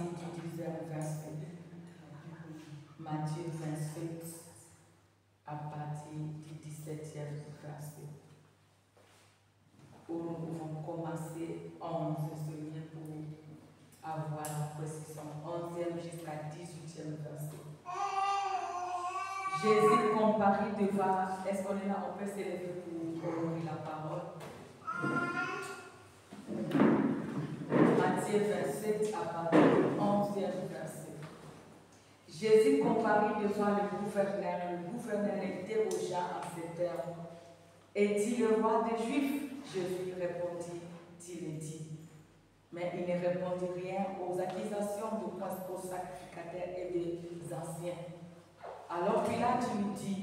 partir du 10e verset. Matthieu 28, à partir du 17e verset. Où nous pouvons commencer 11 semaines pour avoir la précision. 11e jusqu'à 18e verset. Jésus comparit devant. Est-ce qu'on est là? On peut s'élever pour honorer la parole. Matthieu 27 à partir du 11e verset. Jésus comparit devant le gouverneur. Le gouverneur interrogea en ces termes. Est-il le roi des Juifs? Jésus répondit, il dit. Mais il ne répondit rien aux accusations de principaux sacrificateurs et des anciens. Alors Pilate lui dit,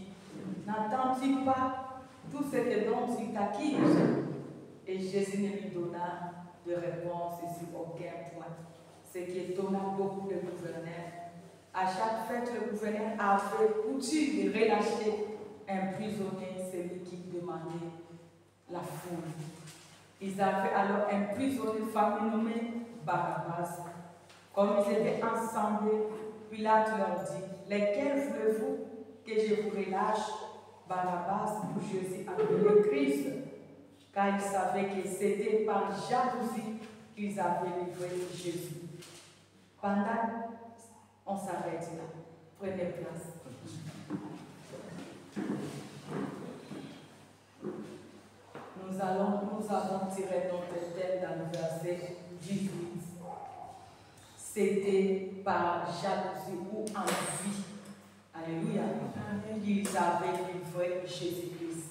n'entends-tu pas tout ce dont il t'accuse? Et Jésus ne lui donna de réponse sur aucun point. Ce qui étonna beaucoup de gouverneurs. À chaque fête, le gouverneur avait coutume de relâcher un prisonnier, celui qui demandait la foule. Ils avaient alors un prisonnier fameux nommé Barabbas. Comme ils étaient ensemble, Pilate leur dit, lesquels voulez-vous que je vous relâche? Barabbas ou Jésus appelé Christ? Car ils savaient que c'était par jalousie qu'ils avaient livré Jésus. Pendant, on s'arrête là. Prenez place. Nous avons tiré notre thème dans le verset 18. C'était par jalousie ou envie. Alléluia. Qu'ils avaient livré Jésus-Christ.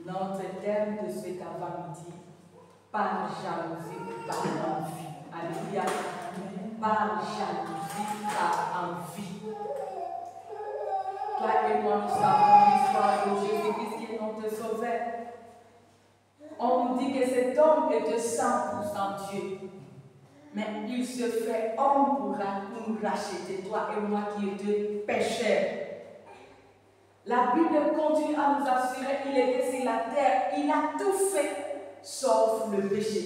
Notre thème de cet avant-midi, par jalousie ou par envie. Alléluia. Par jalousie, par envie. Toi et moi, nous savons l'histoire de Jésus-Christ qui est notre sauveur. On nous dit que cet homme était 100% Dieu. Mais il se fait homme pour nous racheter, toi et moi qui étions pécheurs. La Bible continue à nous assurer qu'il était sur la terre. Il a tout fait sauf le péché.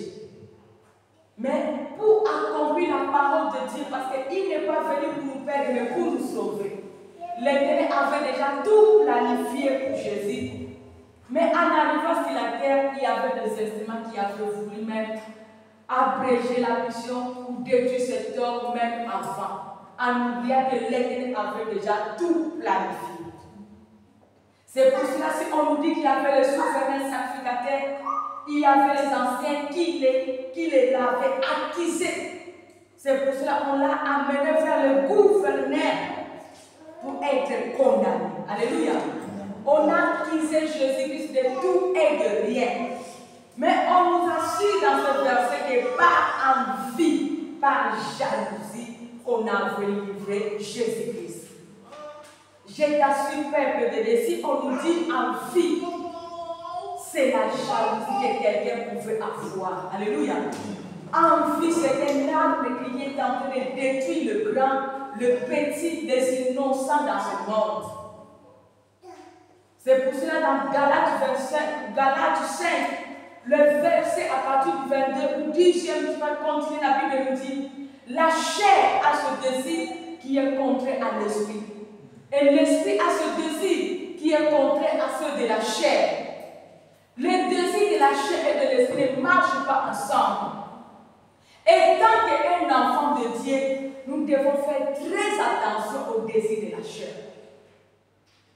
Mais pour accomplir la parole de Dieu, parce qu'il n'est pas venu pour nous perdre, mais pour nous sauver. L'Éternel avait déjà tout planifié pour Jésus. Mais en arrivant sur la terre, il y avait des instruments qui avaient voulu même abréger la mission ou détruire cet homme même enfant, en oubliant que l'Éternel avait déjà tout planifié. C'est pour cela si on nous dit qu'il y avait les souverains sacrificateurs, il y avait les anciens qui les avaient accusés. C'est pour cela qu'on l'a amené vers le gouverneur pour être condamné. Alléluia. On a accusé Jésus-Christ de tout et de rien. Mais on nous assure dans ce verset que par envie, par jalousie, on a livré Jésus-Christ. Je t'assure, peuple de Dieu, si on nous dit envie, c'est la jalousie que quelqu'un pouvait avoir. Alléluia. Envie, c'est un arbre qui est en train de détruire le grand, le petit des innocents dans ce monde. C'est pour cela dans Galates 5, le verset à partir du 22 ou 10e, tu vas continuer, la Bible nous dit, la chair a ce désir qui est contraire à l'esprit. Et l'esprit a ce désir qui est contraire à ceux de la chair. Les désirs de la chair et de l'esprit ne marchent pas ensemble. Et tant qu'un enfant de Dieu, nous devons faire très attention aux désirs de la chair.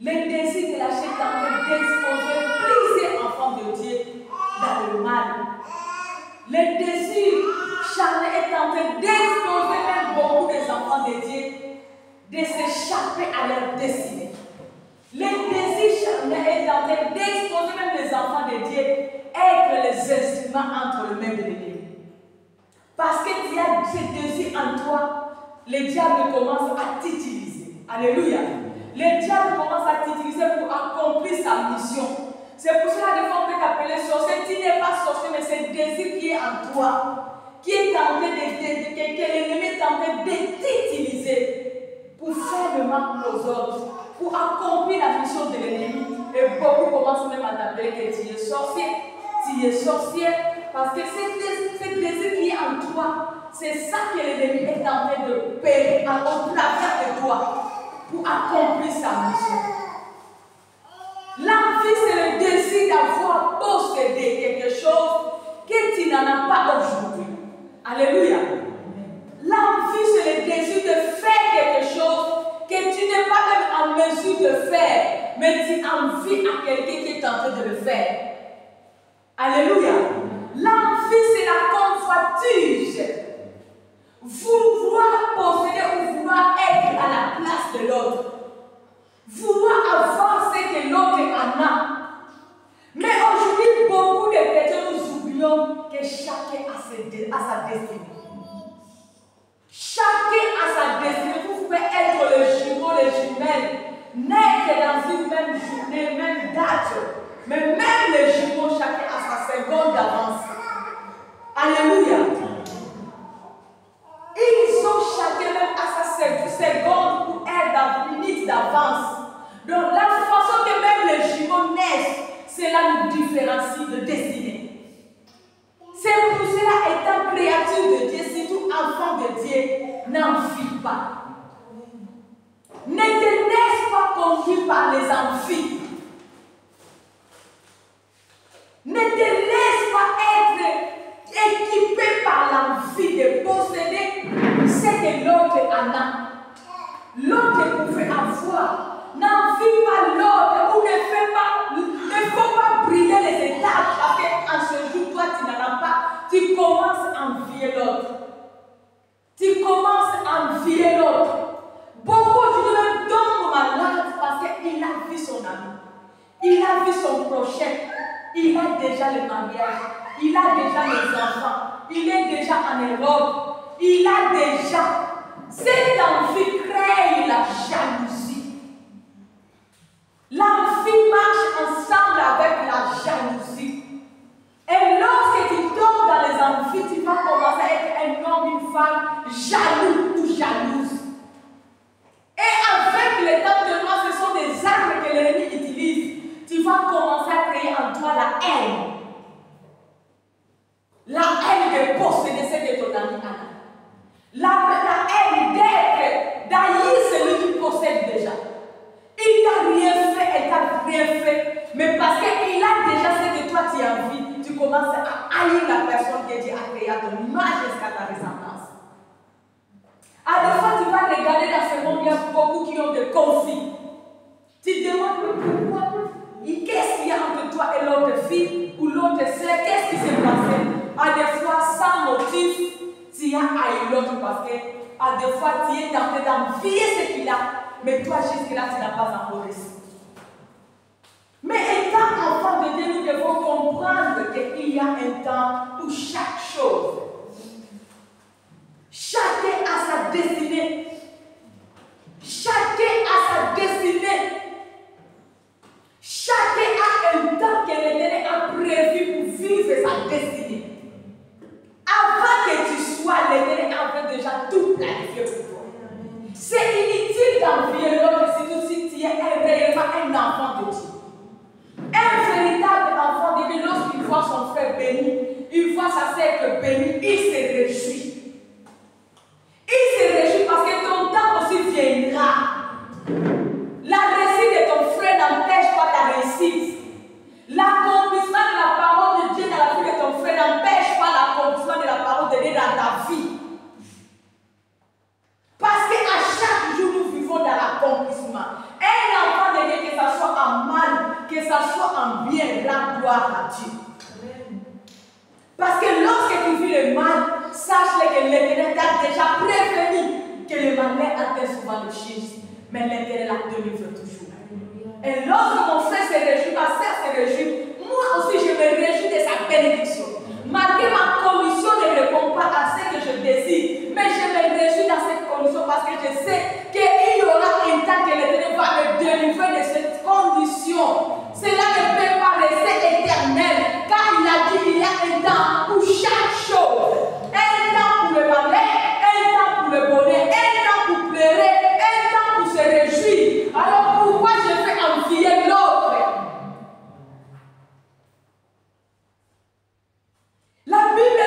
Les désirs de la chair sont en train d'exposer plusieurs enfants de Dieu dans le mal. Les désirs charnels est en train d'exposer même beaucoup des enfants de Dieu de s'échapper à leur destinée. Les désirs charnels est en train d'exposer même les enfants de Dieu être les instruments entre les mains de l'ennemi. Parce que tu as ces désirs en toi, le diable commence à t'utiliser. Alléluia. Le diable commence à t'utiliser pour accomplir sa mission. C'est pour cela que on peut t'appeler sorcier. Tu n'es pas sorcier, mais c'est le désir qui est en toi, qui est en train que l'ennemi est en train de t'utiliser pour faire le mal aux autres, pour accomplir la mission de l'ennemi. Et beaucoup commencent même à t'appeler que tu es sorcier. Tu es sorcier parce que c'est le désir qui est en toi. c'est ça que l'ennemi est en train de payer au travers de toi pour accomplir sa mission. L'envie, c'est le désir d'avoir possédé quelque chose que tu n'en as pas aujourd'hui. Alléluia. L'envie, c'est le désir de faire quelque chose que tu n'es pas même en mesure de faire, mais tu envies à quelqu'un qui est en train de le faire. Alléluia. L'envie, c'est la convoitise. Vouloir posséder ou vouloir être à la place de l'autre. Vouloir avoir ce que l'autre en a. Mais aujourd'hui, beaucoup de chrétiens, nous oublions que chacun a sa destinée. Chacun a sa destinée. Vous pouvez être le jumeau, les jumelles, naître dans une même journée, même date. Mais même les jumeaux, chacun a sa seconde d'avance. Alléluia. Ils ont chacun même à sa seconde ou une minute d'avance. Donc la façon que même les jumeaux naissent, cela nous différencie de destinée. C'est pour cela, étant créature de Dieu, surtout enfant de Dieu, n'envie pas. Ne te laisse pas conduire par les envies. Ne te laisse pas être équipé par l'envie de posséder ce que l'autre en a. L'autre pouvait avoir. N'envie pas l'autre ou ne faut pas brûler les étapes parce qu'en ce jour, toi tu n'en as pas. Tu commences à envier l'autre. Tu commences à envier l'autre. Beaucoup aujourd'hui tombent malades parce qu'il a vu son ami. Il a vu son prochain. Il a déjà le mariage. Il a déjà les enfants. Il est déjà en Europe. Il a déjà. Cette envie crée la jalousie. L'envie marche ensemble avec la jalousie. Et lorsque tu tombes dans les envies, tu vas commencer à être un homme, une femme jaloux ou jalouse. Et avec le temps de moi, ce sont des armes que l'ennemi utilise. Tu vas commencer à créer en toi la haine. La haine de posséder ce que ton ami a. La haine d'haïr celui qui possède déjà. Il t'a rien fait, elle t'a rien fait. Mais parce qu'il a déjà ce que toi tu as envie, tu commences à haïr la personne que Dieu a créée à ton image jusqu'à ta ressemblance. À des fois, tu vas regarder dans ce monde, il y a beaucoup qui ont des conflits. Tu te demandes pourquoi. Qu'est-ce qu'il y a entre toi et l'autre fille ou l'autre sœur? Qu'est-ce qui s'est passé? À des fois, sans motif, tu as haï l'autre parce que à des fois, tu es tenté d'envier ce qu'il a. Mais toi, jusque-là, tu n'as pas encore réussi. Mais étant enfant de Dieu, nous devons comprendre qu'il y a un temps pour chaque chose. Chacun a sa destinée. Chacun a sa destinée. Chacun a un temps que l'Éternel a prévu pour vivre sa destinée. Avant que tu sois, l'Éternel avait déjà tout planifié pour toi. C'est inutile d'envier l'autre si tu es réellement un enfant de Dieu. Un véritable enfant de Dieu, lorsqu'il voit son frère béni, il voit sa sœur bénie, il se réjouit. Il se réjouit parce que ton temps aussi viendra. La réussite de ton frère n'empêche pas ta réussite. L'accomplissement de la parole de Dieu dans la vie de ton frère n'empêche pas l'accomplissement de la parole de Dieu dans ta vie. Parce qu'à chaque jour, nous vivons dans l'accomplissement. Un enfant de Dieu, que ce soit en mal, que ce soit en bien, rend gloire à Dieu. Parce que lorsque tu vis le mal, sache que l'Éternel t'a déjà prévenu que le malheur atteint souvent le chien. Mais l'Éternel la délivre toujours. Et lorsque mon frère se réjouit, ma sœur se réjouit, moi aussi je me réjouis de sa bénédiction. Malgré ma commission ne répond pas à ce que je désire, mais je me réjouis dans cette condition parce que je sais qu'il y aura un temps que l'Éternel va me délivrer de cette condition. Cela ne peut pas rester éternel, car il a dit qu'il y a un temps pour chaque chose. Un temps pour le malheur, un temps pour le bonheur, un temps pour pleurer, un temps pour se réjouir. Alors pourquoi je fais envier l'autre? La Bible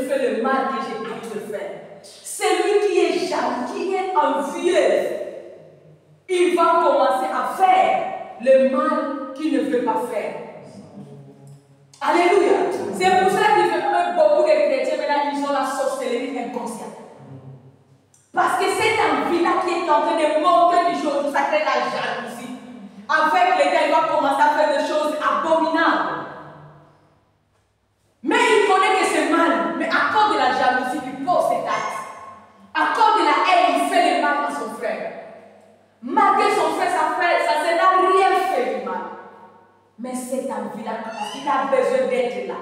fais le mal que j'ai pu te faire. Celui qui est jaloux, qui est envieux, il va commencer à faire le mal qu'il ne veut pas faire. Alléluia. C'est pour ça qu'il fait même beaucoup de chrétiens maintenant, ils ont la sorcellerie inconsciente. Parce que cette envie-là qui est en train de monter du jour, ça crée la jalousie. Avec les gars, il va commencer à faire des choses abominables. Mais il connaît que c'est mal. Mais à cause de la jalousie, il pose cet acte. À cause de la haine, il fait le mal à son frère. Malgré son frère, ça ne n'a rien fait du mal. Mais cette envie-là, il a besoin d'être là.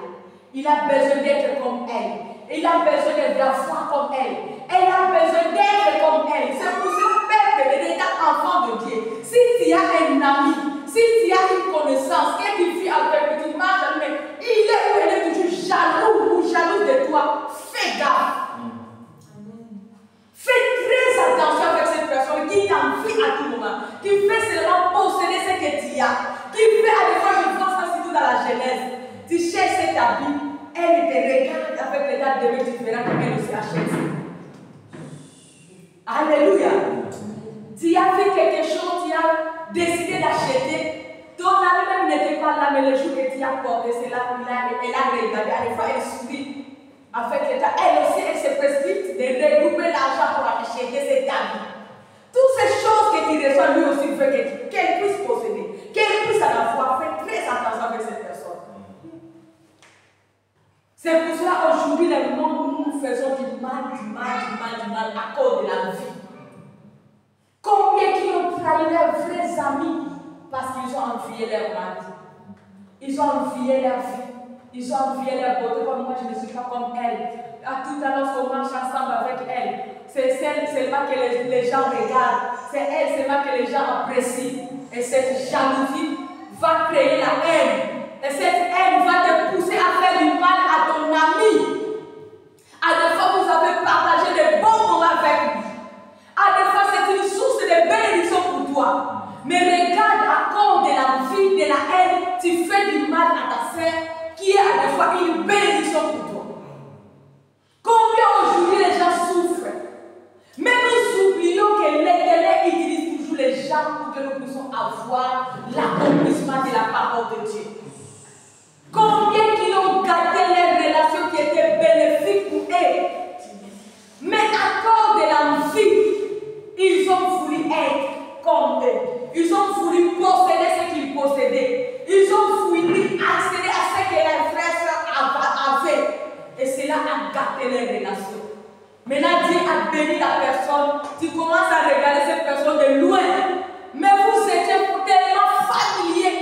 Il a besoin d'être comme elle. Il a besoin d'être la foi comme elle. Elle a besoin d'être comme elle. C'est pour ce peuple de l'état enfant de Dieu. Si tu as un ami, si tu as une connaissance, que tu vis avec, tu marches avec, il est ou elle est toujours jaloux ou jalouse de toi, fais gaffe. Fais très attention avec cette personne qui t'envie à tout moment, qui fait seulement posséder ce que tu as, qui fait à des fois, je pense ça surtout dans la jeunesse. Tu cherches cet habit, elle te regarde avec les dates de vie différentes qu'elle aussi achète. Alléluia. Tu as fait quelque chose, tu as décidé d'acheter. Ton ami même n'était pas là, mais le jour que tu as porté, c'est là où elle a regardé. À des fois, elle sourit. Avec l'État, elle aussi, elle se précipite de regrouper l'argent pour acheter cet habit. Toutes ces choses que tu reçois, lui aussi veut qu'elle puisse posséder, qu'elle puisse à la fois faire très attention avec cette personne. C'est pour cela aujourd'hui, le monde, nous faisons du mal à cause de la vie. Combien qui ont trahi leurs vrais amis parce qu'ils ont envié leur mari. Ils ont envié leur vie. Ils ont envié leur beauté comme moi, je ne suis pas comme elle. À tout à l'heure, on marche ensemble avec elle. C'est celle seulement que les gens regardent. C'est elle seulement que les gens apprécient. Et cette jalousie va créer la haine. Et cette haine va te pousser à faire du mal à ton ami. À des fois, vous avez partagé des bons moments avec lui. À des fois, c'est une source de bénédiction pour toi. Mais regarde, à cause de l'envie, de la haine, tu fais du mal à ta sœur qui est à des fois une bénédiction pour toi. Combien aujourd'hui les gens souffrent. Mais nous oublions que l'Éternel utilise toujours les gens pour que nous puissions avoir l'accomplissement de la parole de Dieu. Combien qui ont gardé les relations qui étaient bénéfiques pour eux. Mais à cause de l'envie, ils ont voulu être comme eux. Ils ont voulu posséder ce qu'ils possédaient. Ils ont voulu accéder à ce que les frères avaient. Et cela a gâté les relations. Maintenant, Dieu a béni la personne. Tu commences à regarder cette personne de loin. Mais vous étiez tellement familier.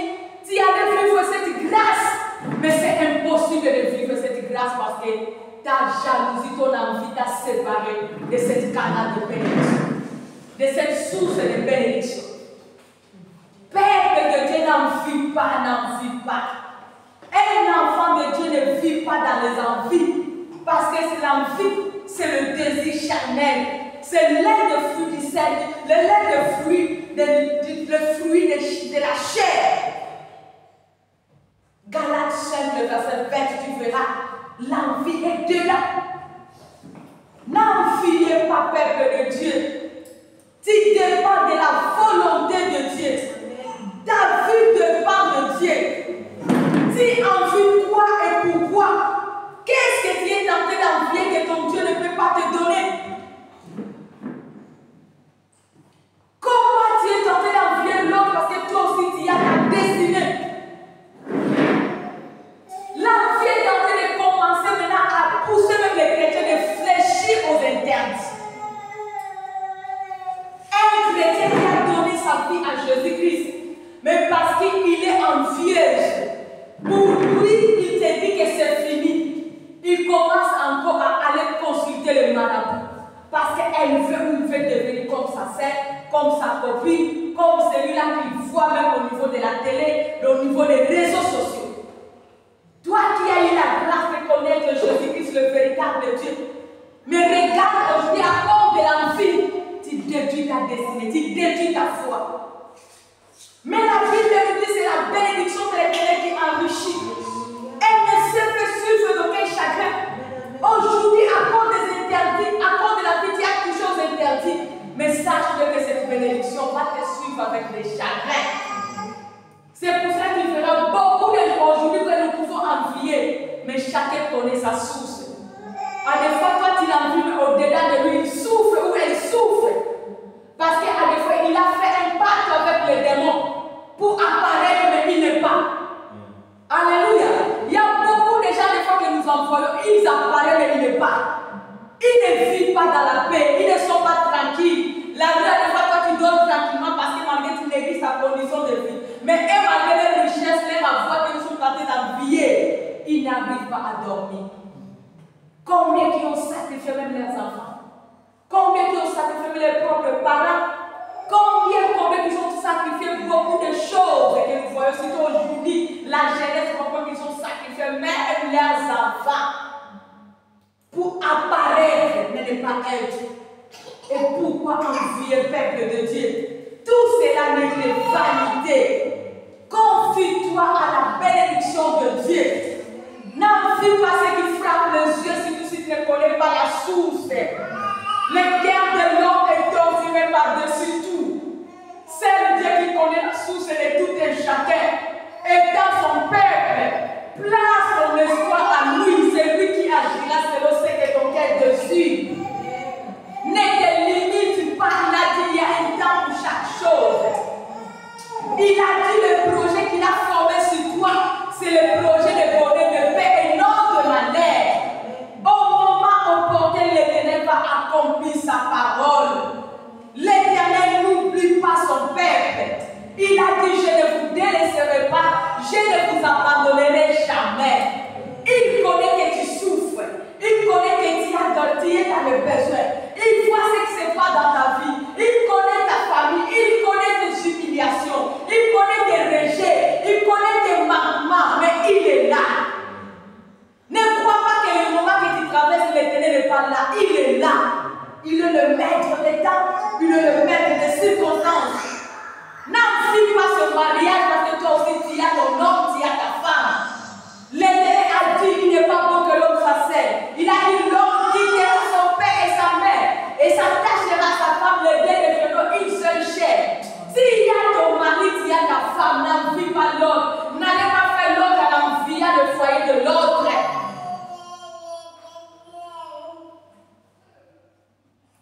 Tu allais vivre cette grâce. Mais c'est impossible de vivre cette grâce parce que ta jalousie, ton envie t'a séparé de cette canal de bénédiction. De cette source de bénédiction. Peuple de Dieu n'en vit pas. Un enfant de Dieu ne vit pas dans les envies. Parce que c'est l'envie, c'est le désir charnel. C'est l'air de fruit du sel, le lait de fruit, le fruit de la chair. Galates 5, le verset 20, tu verras, l'envie est de là. N'enviez pas, peuple de Dieu. Tu dépends de la volonté de Dieu. Ta vie dépend de Dieu. Tu envies quoi et pourquoi? Qu'est-ce que tu es tenté d'envier que ton Dieu ne peut pas te donner? Comment tu es tenté d'envier l'autre parce que toi aussi tu as ta destinée? L'envie est en train de commencer maintenant à pousser même les chrétiens de fléchir aux interdits. Un chrétien qui a donné sa vie à Jésus-Christ, mais parce qu'il est envieux, pour lui, il te dit que c'est fini. Il commence encore à aller consulter le marabout. Parce qu'elle veut devenir comme sa sœur, comme sa copine, comme celui-là qu'il voit même au niveau de la télé, au niveau des réseaux sociaux. Toi qui as eu la grâce de connaître Jésus-Christ, le véritable Dieu. Mais regarde aujourd'hui, à cause de l'envie, tu détruis ta destinée, tu détruis ta foi. Mais la Bible nous dit que c'est la bénédiction de l'Éternel qui enrichit. Elle ne se fait suivre d'aucun chagrin. Aujourd'hui, sache-le que cette bénédiction va te suivre avec des chagrins. C'est pour ça qu'il fera beaucoup de gens aujourd'hui que nous pouvons envier, mais chacun connaît sa source. À des fois, toi tu l'envies, mais au-delà de lui, il souffre ou elle souffre. Parce qu'à des fois, il a fait un pacte avec les démons pour apparaître, mais il n'est pas. Alléluia. Il y a beaucoup de gens, des fois que nous envoyons, ils apparaissent, mais il n'est pas. Ils ne vivent pas dans la paix, ils ne sont pas tranquilles. La vie, des fois, toi tu donnes tranquillement parce que malgré tu négliges ta condition de vie. Mais eux, malgré les richesses, les avoirs que nous sommes tentés d'envier, ils n'arrivent pas à dormir. Combien qui ont sacrifié même leurs enfants? Combien qui ont sacrifié même leurs propres parents? Combien qui ont sacrifié beaucoup de choses et que nous voyons surtout aujourd'hui, la jeunesse, combien qui ont sacrifié même leurs enfants pour apparaître, mais ne pas être. Et pourquoi envier le peuple de Dieu? Tout cela n'est que vanité. Confie-toi à la bénédiction de Dieu. N'envie pas ce qui frappe les yeux si tu ne connais pas la source. Le cœur de l'homme est torturé par-dessus tout. C'est Dieu qui connaît la source de tout et chacun. Et dans son peuple, place ton espoir à lui. C'est lui qui agira selon ce que ton cœur dessus. Ne te limite pas. Il a dit il y a un temps pour chaque chose. Il a dit le projet qu'il a formé sur toi, c'est le projet de bonheur, de paix et non de malheur. Au moment opportun, l'Éternel va accomplir sa parole. L'Éternel n'oublie pas son peuple. Il a dit, je ne vous délaisserai pas, je ne vous abandonnerai jamais. Il connaît que tu souffres. Il connaît que tu es dans le besoin. Il voit ce qui se passe dans ta vie. Il connaît ta famille. Il connaît tes humiliations. Il connaît tes rejets. Il connaît tes manquements. Mais il est là. Ne crois pas que le moment que tu traverses, l'Éternel n'est pas là. Il est là. Il est le maître des temps. Il est le maître des circonstances. N'envie pas ce mariage parce que toi aussi tu as ton homme, tu as ta femme. L'Éternel a dit qu'il n'est pas bon que l'homme s'asseye. Il a dit l'homme quittera son père et sa mère et s'attachera à sa femme, les deux deviendront une seule chair. S'il y a ton mari, tu as ta femme, n'envie pas l'autre. N'allez pas faire l'autre à l'envie à le foyer de l'autre.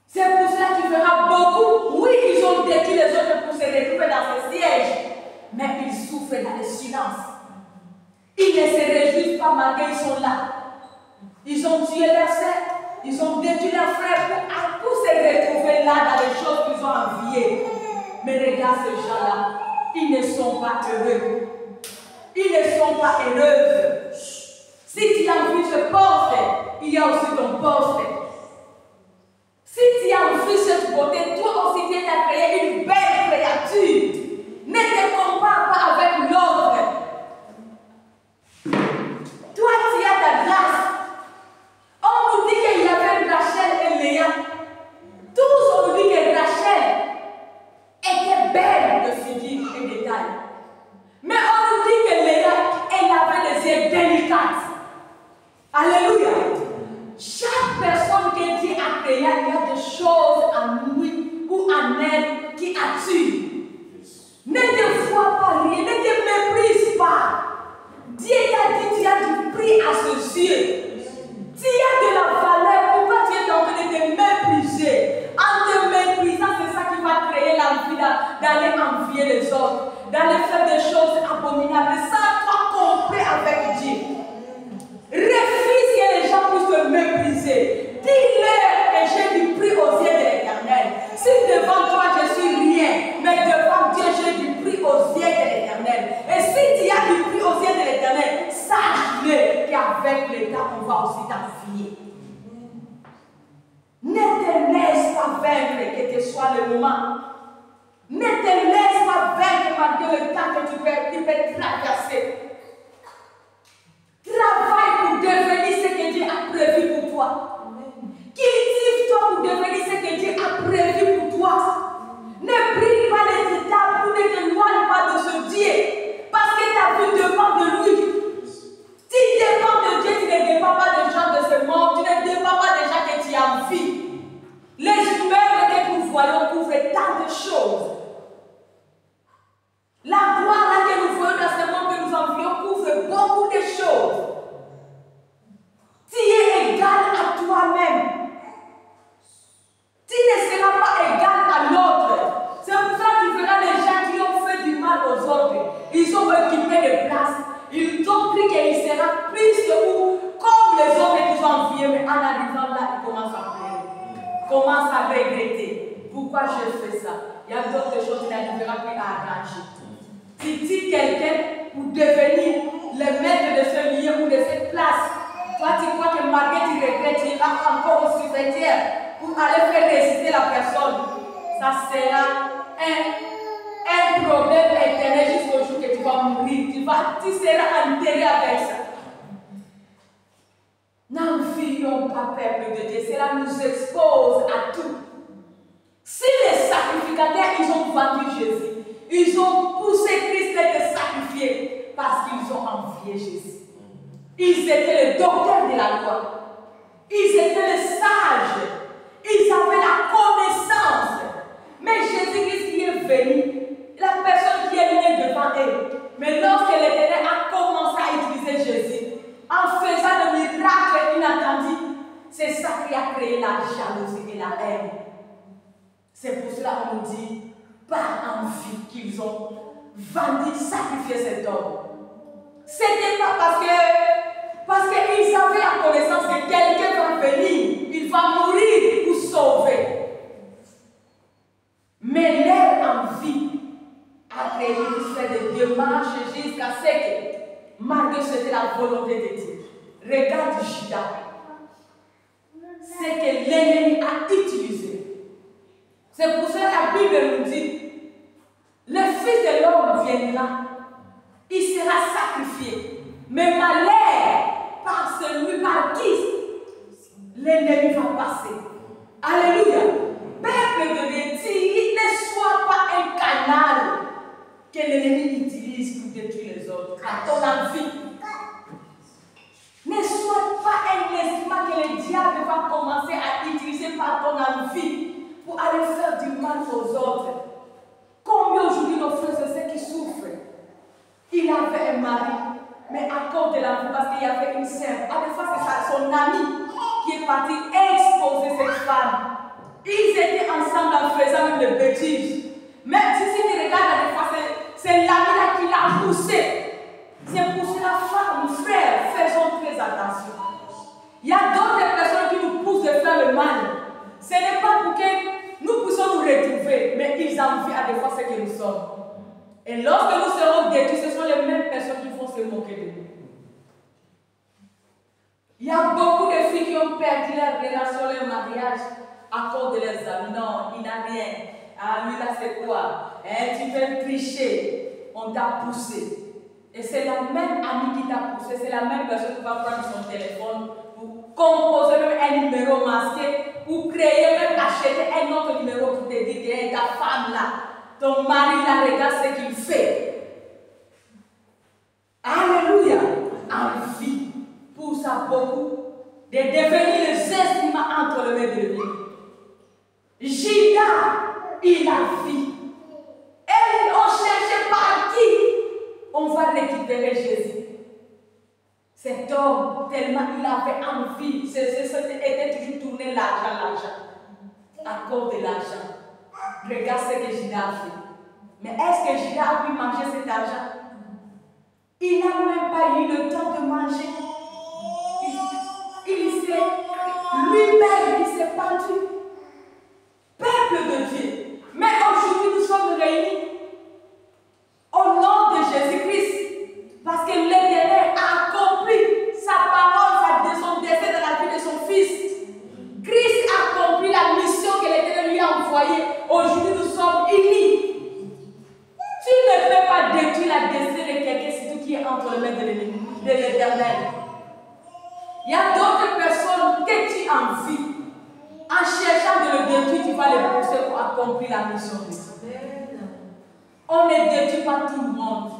C'est pour cela que tu verras beaucoup. Oui, ils ont détruit les autres pour se retrouver dans ce siège. Mais ils souffrent dans le silence. Ils ne se réjouissent pas malgré qu'ils sont là. Ils ont tué leurs sœurs. Ils ont détruit leurs frères pour se retrouver là dans les choses qu'ils ont enviées. Mais regarde ces gens-là. Ils ne sont pas heureux. Ils ne sont pas heureux. Si tu as envie ce poste, il y a aussi ton poste. Si tu as envie cette beauté, toi aussi tu as créé une belle créature. Ne te compare pas avec l'autre. Toi, tu as ta grâce. On nous dit qu'il y avait Rachel et Léa. Tous on nous dit que Rachel était belle de figure et de taille. Mais on nous dit que Léa, elle avait des yeux délicates. Alléluia. Chaque personne que Dieu a créée, il y a des choses en lui ou en elle qui attirent. Ne te vois pas rien, ne te méprise pas. Dieu t'a dit, tu as du prix à ses yeux. Tu as de la valeur. Pourquoi tu es en train de te mépriser? En te méprisant, c'est ça qui va créer l'envie d'aller envier les autres, d'aller faire des choses abominables, sans toi compris avec Dieu. Refuse que les gens puissent te mépriser. Dis-leur que j'ai du prix aux yeux de l'Éternel. Si devant toi je suis rien, mais devant Dieu j'ai du prix aux yeux de l'Éternel. Et si tu as du prix aux yeux de l'Éternel, sache-le qu'avec le temps on va aussi t'envier. Ne te laisse pas vaincre, quel que soit le moment. Ne te laisse pas vaincre malgré le temps que tu peux traverser. Travaille pour devenir ce que Dieu a prévu pour toi. Cultive-toi pour devenir ce que Dieu a prévu pour toi. Ne brille pas les étapes ou ne t'éloigne pas de ce Dieu. Parce que ta vie dépend de lui. Tu dépends de Dieu, tu ne dépends pas des gens de ce monde. Tu ne dépends pas des gens que tu as envie. Les humeurs que nous voyons couvrent regretter. Pourquoi je fais ça? Il y a d'autres choses qui n'arrivera plus à arranger. Tu dis quelqu'un pour devenir le maître de ce lieu ou de cette place. Toi, tu crois que malgré tu regrettes, tu iras encore au secrétaire pour aller faire réciter la personne. Ça sera un problème éternel jusqu'au jour que tu vas mourir. Tu seras enterré avec ça. N'envions pas, peuple de Dieu. Cela nous expose à tout. Si les sacrificateurs, ils ont vendu Jésus, ils ont poussé Christ de sacrifier parce qu'ils ont envié Jésus. Ils étaient les docteurs de la loi. Ils étaient les sages. Ils avaient la connaissance. Mais Jésus-Christ qui est venu, la personne qui est venue devant eux. Mais lorsque l'Éternel a commencé à utiliser Jésus, en faisant le miracle inattendu, c'est ça qui a créé la jalousie et la haine. C'est pour cela qu'on nous dit, par envie qu'ils ont vendu, sacrifié cet homme. Ce n'était pas parce qu'ils avaient la connaissance que quelqu'un va venir, il va mourir pour sauver. Mais leur envie a créé une espèce de démarche jusqu'à ce que, malgré c'était la volonté de Dieu. Regarde Judas. C'est que l'ennemi a utilisé. C'est pour cela que la Bible nous dit, le Fils de l'homme viendra, il sera sacrifié. Mais malheur par celui par qui l'ennemi va passer. Alléluia. Peuple de Dieu, ne sois pas un canal que l'ennemi utilise pour détruire les autres. À ton envie. Ne sois pas un instrument que le diable va commencer à utiliser par ton envie pour aller faire du mal aux autres. Combien aujourd'hui nos frères et sœurs qui souffrent? Il avait un mari, mais à cause de l'envie, parce qu'il y avait une sœur, à des fois c'est son ami qui est parti exposer cette femme. Ils étaient ensemble en faisant même des bêtises. Même si tu regardes à des fois, c'est l'ami-là qui l'a poussé. C'est pour cela, femme, frère, faisons très attention. Il y a d'autres personnes qui nous poussent de faire le mal. Ce n'est pas pour que nous puissions nous retrouver, mais ils envient à des fois ce que nous sommes. Et lorsque nous serons détruits, ce sont les mêmes personnes qui vont se moquer de nous. Il y a beaucoup de filles qui ont perdu leur relation, leur mariage à cause de leurs amis. Non, il n'a rien. Ah, lui là c'est quoi? Tu veux tricher. On t'a poussé. Et c'est la même amie qui t'a poussé, c'est la même personne qui va prendre son téléphone pour composer même un numéro masqué, pour créer, même acheter un autre numéro pour te dire que ta femme là, ton mari là, regarde ce qu'il fait. Alléluia. Envie pousse à beaucoup de devenir les instruments entre les mains de Dieu. Judas, il a vu. Et on cherchait par qui on va récupérer Jésus. Cet homme, tellement il avait envie, était toujours tourné l'argent, à cause de l'argent. Regarde ce que Judas a fait. Mais est-ce que Judas a pu manger cet argent? Il n'a même pas eu le temps de manger. Lui-même, il s'est pendu. Peuple de Dieu. Mais aujourd'hui, nous sommes réunis au nom de Jésus-Christ. Parce que l'Éternel a accompli sa parole, son dessein dans la vie de son Fils. Christ a accompli la mission que l'Éternel lui a envoyée. Aujourd'hui, nous sommes unis. Tu ne peux pas détruire la destinée de quelqu'un, c'est tout qui est entre les mains de l'Éternel. Il y a d'autres personnes que tu envies. En cherchant de le détruire, tu vas les pousser pour accomplir la mission de Dieu. On ne détruit pas tout le monde.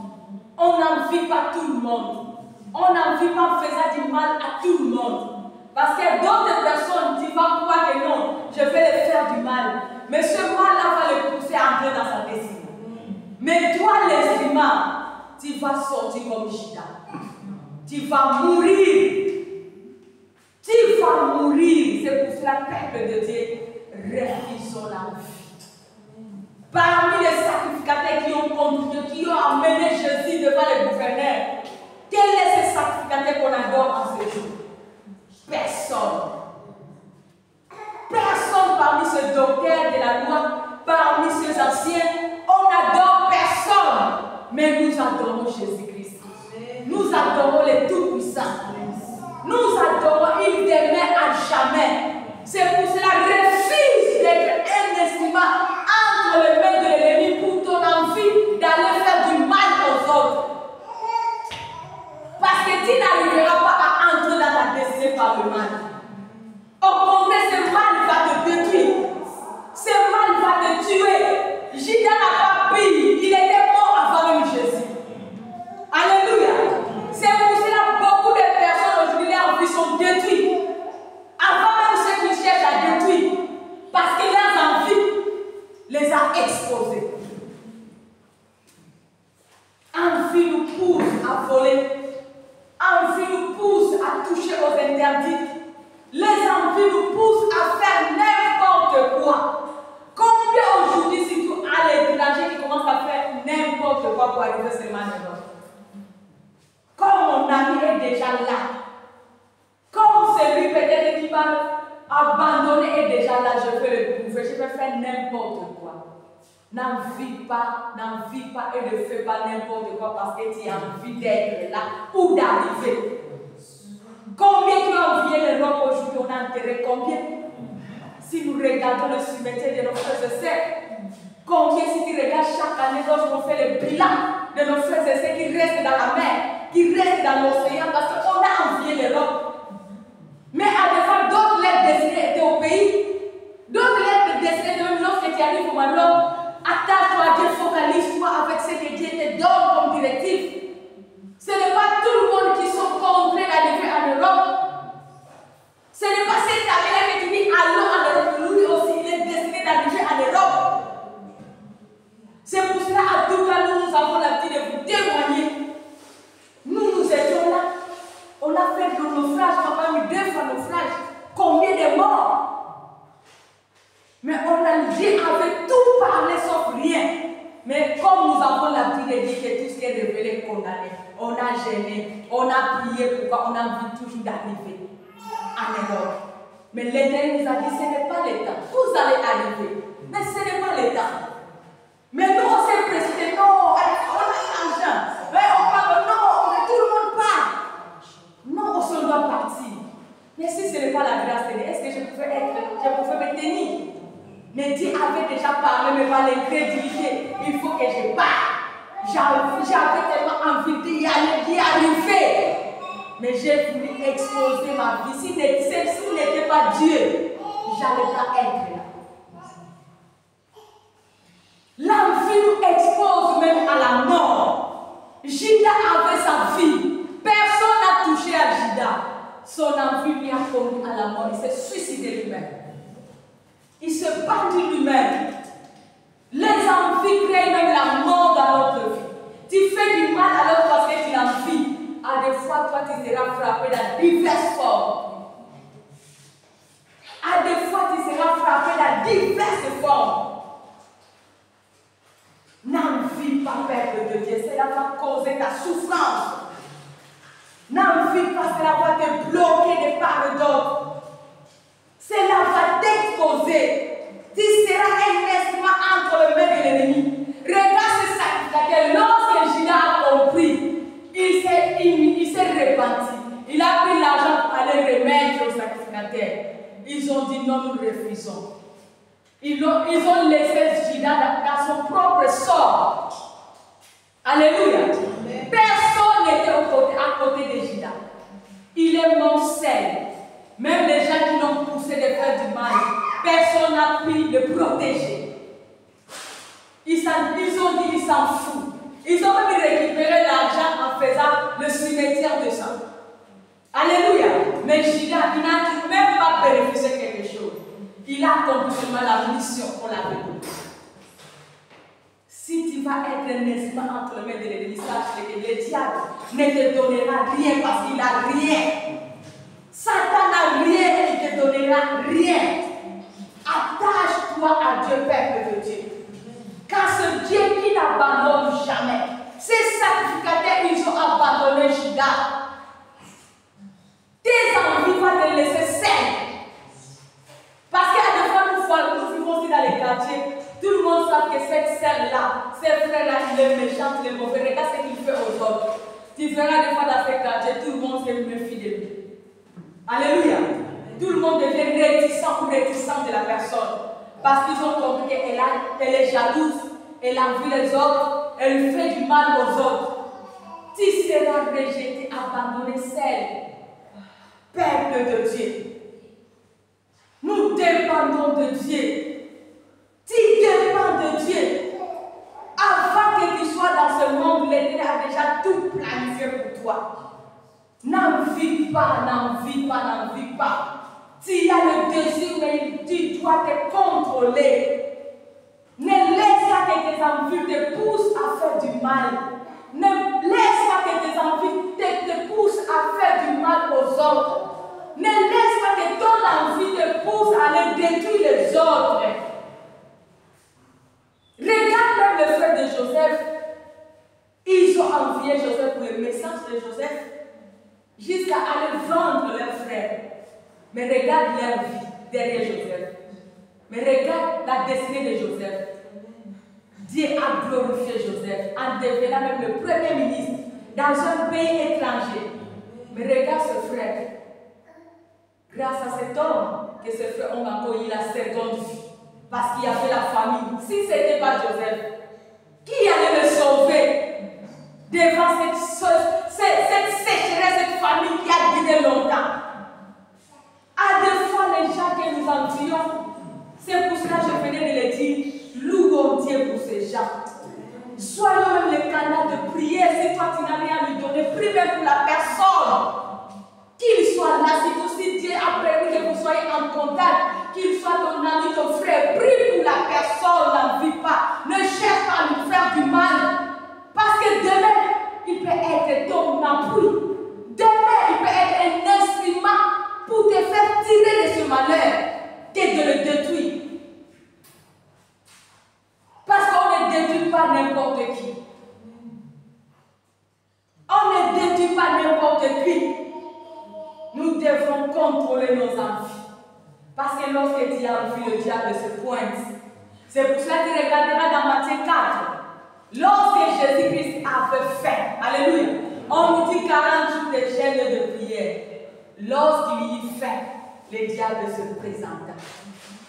On n'envie pas tout le monde. On n'envie pas en faisant du mal à tout le monde. Parce que d'autres personnes, tu vas croire que non, je vais les faire du mal. Mais ce mal-là va les pousser à entrer dans sa destinée. Mais toi, l'instrument, tu vas sortir comme Judas. Tu vas mourir. Tu vas mourir. C'est pour cela, peuple de Dieu, refusons la vie. Parmi les sacrificateurs qui ont contribué, qui ont amené Jésus devant les gouverneurs, quel est ce sacrificateur qu'on adore en ce jour? Personne. Personne parmi ceux ce docteur de la loi, parmi ces anciens, on n'adore personne, mais nous adorons Jésus-Christ. Nous adorons les Tout-Puissants. Nous adorons, il demeure à jamais. C'est pour cela refuse d'être un instrument entre les mains de l'ennemi pour ton envie d'aller faire du mal aux autres. Parce que tu n'arriveras pas à entrer dans ta destinée par le mal. Au contraire, ce mal va te détruire. Ce mal va te tuer. Judas n'a pas pire. Il était mort avant même Jésus. Alléluia. C'est pour cela que beaucoup de personnes aujourd'hui, leurs vies sont détruites. Avant même ceux qui cherchent à détruire. Parce que leurs envies les a exposés. Envie nous pousse à voler. Envie nous pousse à toucher aux interdits. Les envies nous poussent à faire n'importe quoi. Combien aujourd'hui, si tu as l'étranger qui commence à faire n'importe quoi pour arriver seulement à l'Europe? Comme mon ami est déjà là, comme celui peut-être qui va abandonner est déjà là, je peux le prouver, je peux faire n'importe quoi. N'envie pas et ne fais pas n'importe quoi parce que tu as envie d'être là ou d'arriver. Combien tu as envié l'Europe aujourd'hui, on a enterré combien? Si nous regardons le cimetière de nos frères et sœurs, combien si tu regardes chaque année lorsqu'on fait le bilan de nos frères et sœurs qui restent dans la mer, qui restent dans l'océan parce qu'on a envié l'Europe. Mais à des fois, d'autres lettres destinées étaient au pays, d'autres lettres destinées même lorsque tu arrives au Maroc, attache-toi à Dieu, focalise-toi avec ce que Dieu te donne comme directive. Ce n'est pas tout le monde qui sont contraints d'arriver en Europe. Ce n'est pas cet année-là que tu dis allons en Europe. Lui aussi, il est destiné d'arriver en Europe. C'est pour cela, à tout cas, nous avons l'habitude de vous témoigner. Nous étions là. On a fait de naufrage, on a eu 2 fois naufrage. Combien de morts? Mais on a dit avec tout parlé sauf rien. Mais comme nous avons l'habitude de dire que tout ce qui est révélé est condamné, on a gêné, on a prié, pourquoi on a envie toujours d'arriver en Europe. Mais l'Éternel nous a dit, ce n'est pas le temps. Vous allez arriver, mais ce n'est pas le temps. Mais nous, on s'est précipité, non, on a l'argent. Mais on parle, non, tout le monde part. Non, on se doit partir. Mais si ce n'est pas la grâce de Dieu, est-ce que je pouvais me tenir? Mais Dieu avait déjà parlé, mais par l'incrédulité, il faut que je parte. J'avais tellement envie d'y aller, d'y arriver. Mais j'ai voulu exposer ma vie. Si ce n'était pas Dieu, j'allais pas être là. L'envie nous expose même à la mort. Judas avait sa vie. Personne n'a touché à Judas. Son envie lui a conduit à la mort. Il s'est suicidé lui-même. Il se battit lui-même. Les envies créent même la mort dans notre vie. Tu fais du mal alors parce que tu as envie. À des fois, toi, tu seras frappé dans diverses formes. À des fois, tu seras frappé dans diverses formes. N'envie pas, peuple de Dieu. Cela va causer ta souffrance. N'envie pas, cela va te bloquer de part et d'autre. Cela va t'exposer. Tu seras un instrument entre les mains de l'ennemi. Regarde ce sacrificateur. Lorsque Judas a compris, il s'est repenti. Il a pris l'argent pour aller remettre au sacrificateur. Ils ont dit non, nous refusons. Ils ont laissé Judas dans son propre sort. Alléluia. Personne n'était à côté de Judas. Il est mort seul. Même les gens qui l'ont poussé de faire du mal, personne n'a pu le protéger. Ils ont dit qu'ils s'en foutent. Ils ont même récupéré l'argent en faisant le cimetière de sang. Alléluia. Mais Judas, il n'a même pas bénéficié de quelque chose. Il a accompli seulement la mission qu'on l'avait donnée. Si tu vas être un instrument entre les mains de l'ennemi, sache que le diable ne te donnera rien parce qu'il n'a rien. Satan n'a rien, il ne te donnera rien. Attache-toi à Dieu, peuple de Dieu. Car ce Dieu qui n'abandonne jamais. Ces sacrificateurs, ils ont abandonné Judas. Tes envies vont te laisser seul. Parce qu'à des fois, nous cette sœur-là, ces frères-là, il est méchant, il est mauvais. Regarde ce qu'il fait aux autres. Tu verras des fois dans ces quartiers, tout le monde se méfie de lui. Alléluia. Tout le monde devient réticent ou réticent de la personne. Parce qu'ils ont compris qu'elle est jalouse, elle envie les autres, elle fait du mal aux autres. Tu seras rejeté, abandonné, seul. Peuple de Dieu. Nous dépendons de Dieu. Tu dépends de Dieu. Avant que tu sois dans ce monde, l'Éternel a déjà tout planifié pour toi. N'envie pas, n'envie pas, n'envie pas. Tu as le désir, mais tu dois te contrôler. Ne laisse pas que tes envies te poussent à faire du mal. Ne laisse pas que tes envies te poussent à faire du mal aux autres. Ne laisse pas que ton envie te pousse à aller détruire les autres. Regarde même le frère de Joseph. Ils ont envié Joseph pour le message de Joseph jusqu'à aller vendre leur frère. Mais regarde leur vie derrière Joseph. Mais regarde la destinée de Joseph. Dieu a glorifié Joseph en devenant même le premier ministre dans un pays étranger. Mais regarde ce frère. Grâce à cet homme, que ce frère ont accueilli la seconde vie. Parce qu'il y avait la famille. Si ce n'était pas Joseph, qui allait le sauver devant cette sécheresse, cette famille qui a duré longtemps? À des fois, les gens que nous envions, c'est pour cela que je venais de le dire, louons Dieu pour ces gens. Soyons même les canaux de prière. Si toi tu n'as rien à lui donner, prie même pour la personne. Qu'il soit là, si aussi Dieu a permis que vous soyez en contact, qu'il soit ton ami, ton frère, prie pour la personne, n'envie pas. Ne cherche pas à lui faire du mal. Parce que demain, il peut être ton appui. Demain, il peut être un instrument pour te faire tirer de ce malheur que de le détruire. Parce qu'on ne détruit pas n'importe qui. On ne détruit pas n'importe qui. Nous devons contrôler nos envies. Parce que lorsque tu as envie, le diable se pointe. C'est pour cela que tu regarderas dans Matthieu 4. Lorsque Jésus-Christ avait faim, alléluia, on nous dit 40 jours de jeûne et de prière. Lorsqu'il y eut faim, le diable se présenta.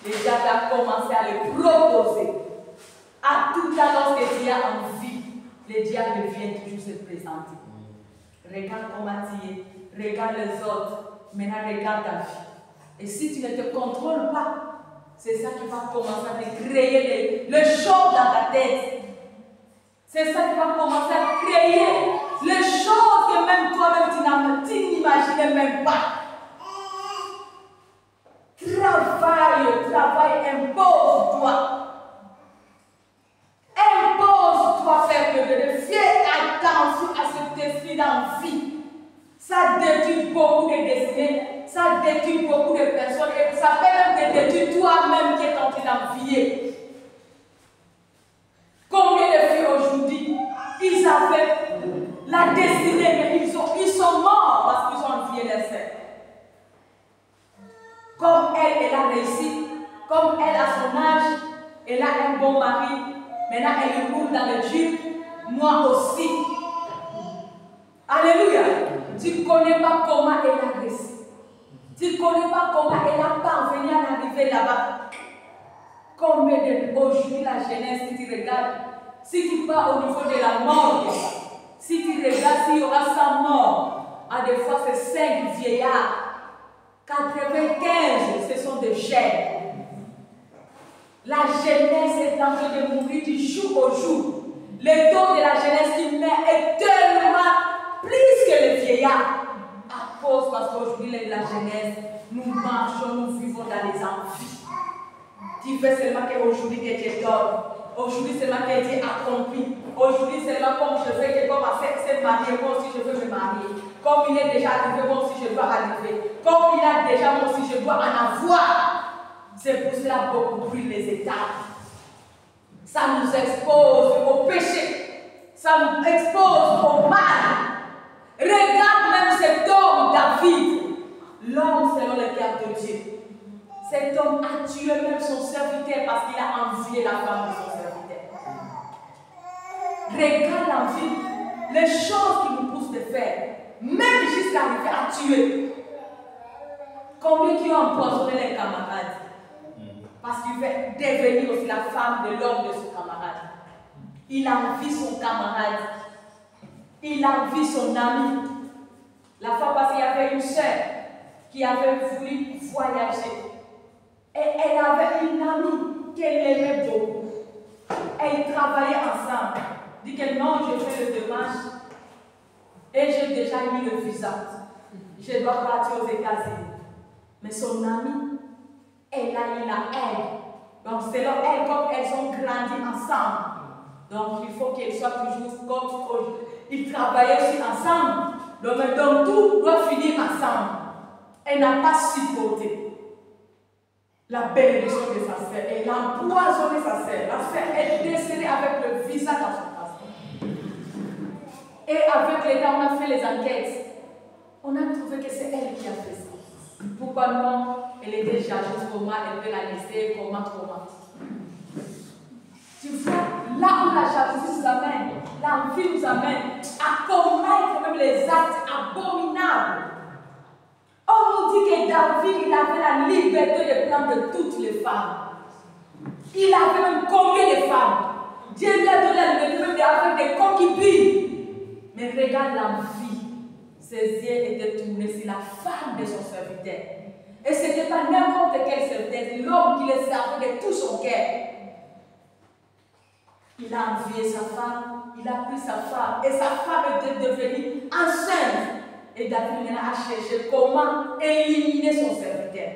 Le diable a commencé à le proposer. À tout à l'heure lorsque tu as envie, le diable vient toujours se présenter. Regarde comment tu es, regarde les autres, maintenant regarde ta vie. Et si tu ne te contrôles pas, c'est ça qui va commencer à te créer le choc dans ta tête. C'est ça qui va commencer à créer les choses que même toi-même tu n'imaginais même pas. Travail, impose-toi. Impose-toi, faire de fais attention à cet esprit d'envie. Ça détruit beaucoup de destinées, ça détruit beaucoup de personnes et ça peut même te détruire toi-même qui es en train d'envier. Combien de filles aujourd'hui, ils avaient la destinée, mais ils sont morts parce qu'ils ont envié les sœurs. Comme elle a réussi, comme elle a son âge, elle a un bon mari, maintenant elle roule dans le Jeep, moi aussi. Alléluia. Tu ne connais pas comment elle a réussi. Tu ne connais pas comment elle a parvenu à arriver là-bas. Combien aujourd'hui la jeunesse, si tu regardes, si tu pars au niveau de la mort, si tu regardes s'il y aura 100 morts, à des fois c'est 5 vieillards, 95 ce sont des jeunes. La jeunesse est en train de mourir du jour au jour. Le taux de la jeunesse qui meurt est tellement plus que les vieillards. À cause parce qu'aujourd'hui la jeunesse, nous marchons, nous vivons dans les envies. Tu veux seulement qu'aujourd'hui que Dieu donne. Aujourd'hui seulement que Dieu accomplit. Aujourd'hui seulement comme je veux que comme c'est marié, moi aussi je veux me marier. Comme il est déjà arrivé, moi aussi je dois arriver. Comme il a déjà, moi aussi je dois en avoir. C'est pour cela beaucoup brûlent les étapes. Ça nous expose au péché. Ça nous expose au mal. Regarde même cet homme, David. L'homme selon le cœur de Dieu. Cet homme a tué même son serviteur parce qu'il a envié la femme de son serviteur. regarde l'envie, les choses qui nous poussent de faire, même jusqu'à arriver à tuer. Combien qui ont empoisonné les camarades? Parce qu'il veut devenir aussi la femme de l'homme de son camarade. Il envie son camarade. Il envie son ami. La fois passée, il y avait une sœur qui avait voulu voyager. Et elle avait une amie qu'elle aimait beaucoup. Et ils travaillaient ensemble. Elle dit que non, je fais le démarche. Et j'ai déjà mis le visa. Je dois partir aux États-Unis. Mais son amie, elle a eu la haine. Donc selon elle, comme elles ont grandi ensemble, donc il faut qu'elles soient toujours comme ils travaillaient aussi ensemble. Donc tout doit finir ensemble. Elle n'a pas supporté la bénédiction de sa sœur. Elle a empoisonné sa sœur. La sœur est décédée avec le visa dans son passeport. Et avec les temps, on a fait les enquêtes. On a trouvé que c'est elle qui a fait ça. Pourquoi non? Elle était jalouse, comment elle veut la laisser, comment. Tu vois, là où la jalousie nous amène, l'envie nous amène à commettre même les actes abominables. On nous dit que David, il avait la liberté de prendre toutes les femmes. Il avait même combien de femmes? Dieu lui a donné la liberté même d'avoir des concubines. Mais regarde l'envie. Ses yeux étaient tournés sur la femme de son serviteur. Et ce n'était pas n'importe quel serviteur, l'homme qui le servait de tout son cœur. Il a envié sa femme, il a pris sa femme, et sa femme était devenue enceinte. Et David a cherché comment éliminer son serviteur,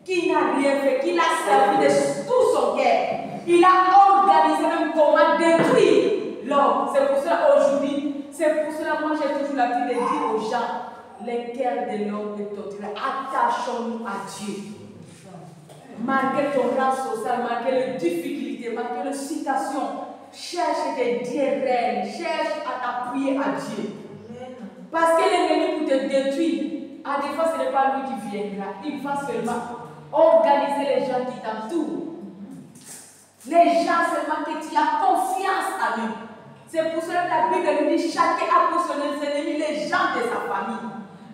qui n'a rien fait, qui l'a servi de tout son cœur. Il a organisé même comment détruire l'homme. C'est pour cela aujourd'hui, c'est pour cela moi j'ai toujours l'habitude de dire aux gens, les cœurs de l'homme est torturé. Attachons-nous à Dieu. Malgré ton rang social, malgré les difficultés, malgré les situations, cherche des dieux réels, cherche à t'appuyer à Dieu. Parce que l'ennemi pour te détruire, à des fois ce n'est pas lui qui viendra, il va seulement organiser les gens qui t'entourent. Les gens seulement que tu as confiance à lui. C'est pour cela que la Bible nous dit chacun a pour son ennemi les gens de sa famille.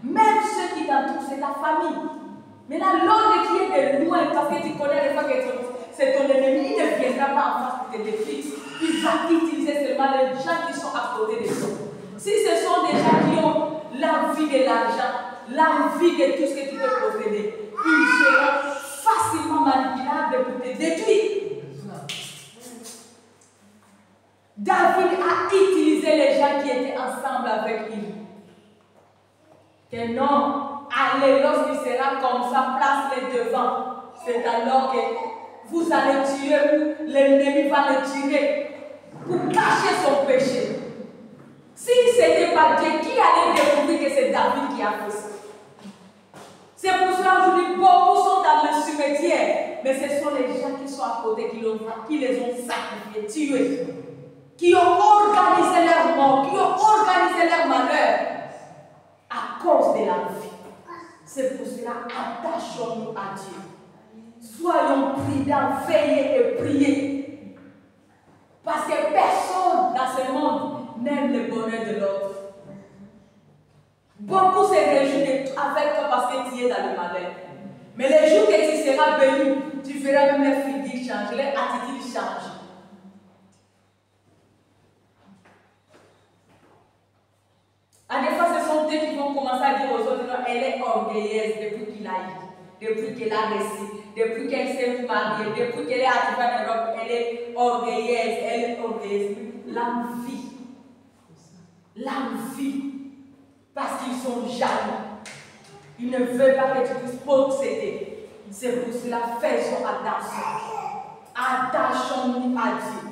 Même ceux qui t'entourent, c'est ta famille. Maintenant, l'autre qui est de loin, parce que tu connais les fois que c'est ton ennemi, il ne viendra pas en face pour te détruire. Il va utiliser seulement les gens qui sont à côté de toi. Si ce sont des gens qui ont l'envie de l'argent, l'envie de tout ce que tu peux posséder, ils seront facilement manipulables pour te détruire. David a utilisé les gens qui étaient ensemble avec lui. Que non, allez, lorsqu'il sera comme ça, place-les devant. C'est alors que vous allez tuer ou l'ennemi va le tirer pour cacher son péché. Si ce n'était pas Dieu, qui allait découvrir que c'est David qui a fait ça? C'est pour cela aujourd'hui, beaucoup sont dans le cimetière, mais ce sont les gens qui sont à côté qui les ont sacrifiés, tués, qui ont organisé leur mort, qui ont organisé leur malheur à cause de la vie. C'est pour cela, attachons-nous à Dieu. Soyons prudents, veillez et priez. Parce que personne dans ce monde n'aime le bonheur de l'autre. Beaucoup se réjouissent avec toi parce que tu es dans le malheur. Mais les jours que tu seras béni, tu verras même les physiques changer, les attitudes changent. À des fois, ce sont eux qui vont commencer à dire aux autres, non, elle est orgueilleuse depuis qu'il a eu, depuis qu'elle a réussi, depuis qu'elle s'est mariée, depuis qu'elle est arrivée en Europe, elle est orgueilleuse, L'envie. L'envie. Parce qu'ils sont jaloux. Ils ne veulent pas que tu puisses posséder. C'est pour cela, faisons attention. Attachons-nous à Dieu.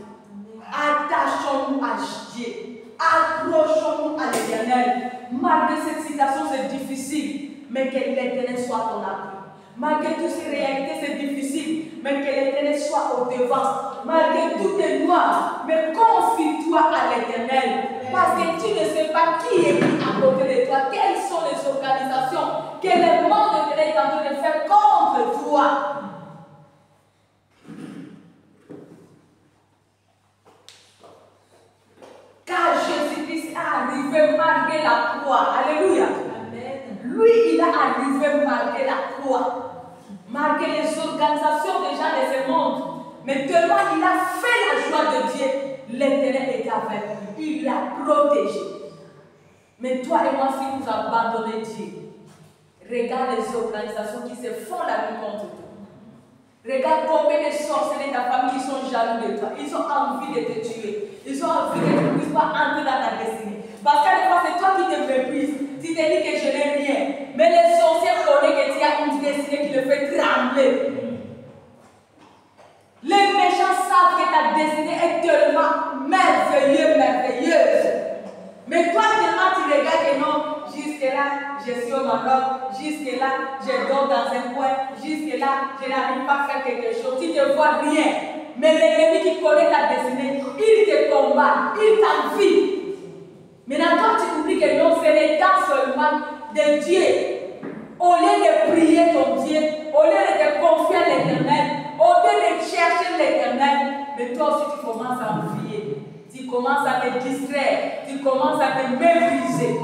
Attachons-nous à Dieu. Accrochons-nous à l'Éternel. Malgré cette situation, c'est difficile, mais que l'Éternel soit ton appui. Malgré toutes ces réalités, c'est difficile, mais que l'Éternel soit au devant. Malgré tout est noir, mais confie-toi à l'Éternel. Parce que tu ne sais pas qui est à côté de toi, quelles sont les organisations que le monde est en train de faire contre toi. croix. Alléluia. Lui, il a arrivé à marquer la croix. Marquer les organisations déjà de ce monde. Mais tellement il a fait la joie de Dieu, l'Éternel est avec lui. Il l'a protégé. Mais toi et moi, si nous abandonnons Dieu, regarde les organisations qui se font la nuit contre toi. Regarde combien de sorciers de ta famille qui sont jaloux de toi. Ils ont envie de te tuer. Ils ont envie que tu ne puisses pas entrer dans ta destinée. Parce qu'à des fois, c'est toi qui te méprises. Tu te dis que je n'ai rien. Mais les sorciers connaissent que tu as une destinée qui le fait trembler. Les méchants savent que ta destinée est tellement merveilleuse. Mais toi, tellement tu regardes que non, jusque-là, je suis au Maroc, jusque-là, je dors dans un coin, jusque-là, je n'arrive pas à faire quelque chose. Tu ne vois rien. Mais l'ennemi qui connaît ta destinée, il te combat, il t'envie. Maintenant, toi, tu oublies que non, c'est le temps seulement de Dieu. Au lieu de prier ton Dieu, au lieu de te confier à l'Éternel, au lieu de chercher l'Éternel, mais toi aussi tu commences à envier, tu commences à te distraire, tu commences à te mépriser.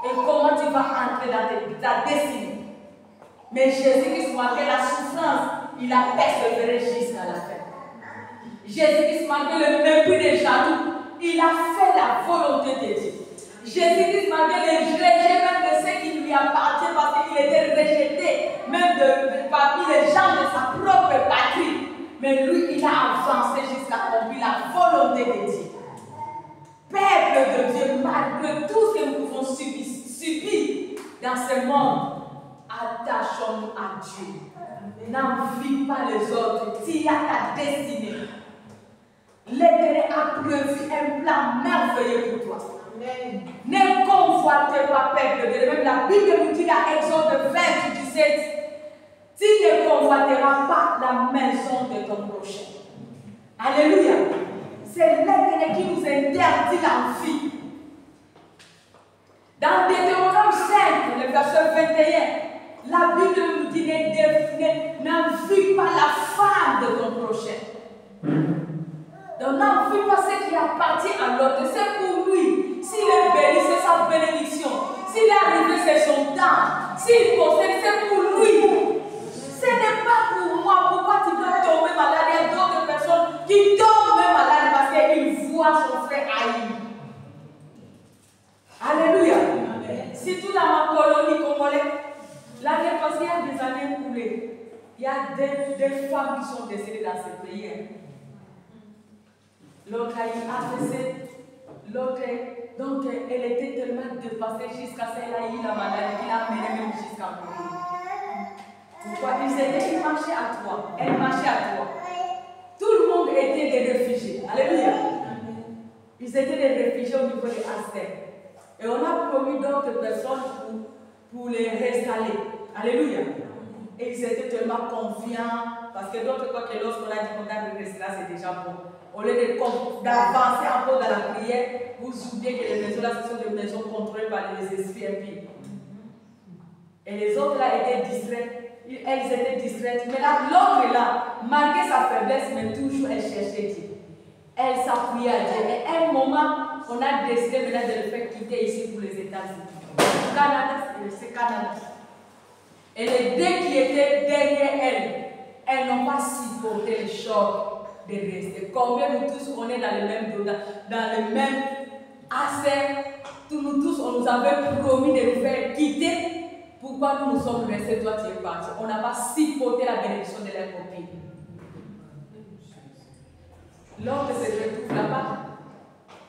Et comment tu vas entrer dans ta destinée? Mais Jésus-Christ, malgré la souffrance, il a persévéré jusqu'à la fin. Jésus-Christ, malgré le mépris des jaloux, il a fait la volonté de Dieu. Jésus-Christ, malgré le rejet même de ceux qui lui appartiennent, parce qu'il était rejeté, même parmi les gens de sa propre patrie. Mais lui, il a avancé jusqu'à accomplir la volonté de Dieu. Peuple de Dieu, malgré tout ce que nous pouvons subir dans ce monde, attachons-nous à Dieu. N'envie pas les autres. Tu as ta destinée. L'Éternel a prévu un plan merveilleux pour toi. Amen. Ne convoitez pas, peuple de Dieu. Même la Bible nous dit dans Exode 20, 17, tu ne convoiteras pas la maison de ton prochain. Alléluia. C'est l'Éternel qui nous interdit l'envie. Dans Deutéronome 5, le verset 21, la Bible nous dit n'envie pas la femme de ton prochain. Donc n'envie pas ce qui appartient à l'autre. C'est pour lui. S'il est béni, c'est sa bénédiction. S'il est arrivé, c'est son temps. S'il possède, c'est pour lui. Ce n'est pas pour moi. Pourquoi tu dois tomber malade? Il y a d'autres personnes qui tombent même malades parce qu'ils voient son frère haï. Alléluia. Si tout dans ma colonie congolaise, l'année passée, il y a des années écoulées, il y a des femmes qui sont décédées dans ce pays. L'autre a eu AVC, l'autre, donc elle était tellement dépassée jusqu'à ce qu'elle a eu la maladie qui l'a menée même jusqu'à mourir. Pourquoi? Ils marchaient à toi, elle marchait à toi. Tout le monde était des réfugiés. Alléluia. Ils étaient des réfugiés au niveau des Aztèques. Et on a promis d'autres personnes pour les réinstaller. Alléluia. Et ils étaient tellement confiants, parce que d'autres croient que lorsqu'on a dit qu'on a rester là, c'est déjà bon. Au lieu d'avancer encore dans la prière, vous oubliez que les maisons là, ce sont des maisons contrôlées par les esprits impies. Et les autres là étaient distraites, elles étaient distraites. Mais là, l'autre là, malgré sa faiblesse, mais toujours elle cherchait Dieu. Elle s'appuyait à Dieu. Et à un moment, on a décidé maintenant de le faire quitter ici pour les États-Unis. Canada, c'est Canada. Et les deux qui étaient derrière elles n'ont pas supporté le choc de rester. Combien nous tous, on est dans le même dos, dans le même affaire. Nous tous, on nous avait promis de nous faire quitter. Pourquoi nous sommes restés? Toi, tu es parti. On n'a pas supporté la bénédiction de la copine. L'autre se retrouve là-bas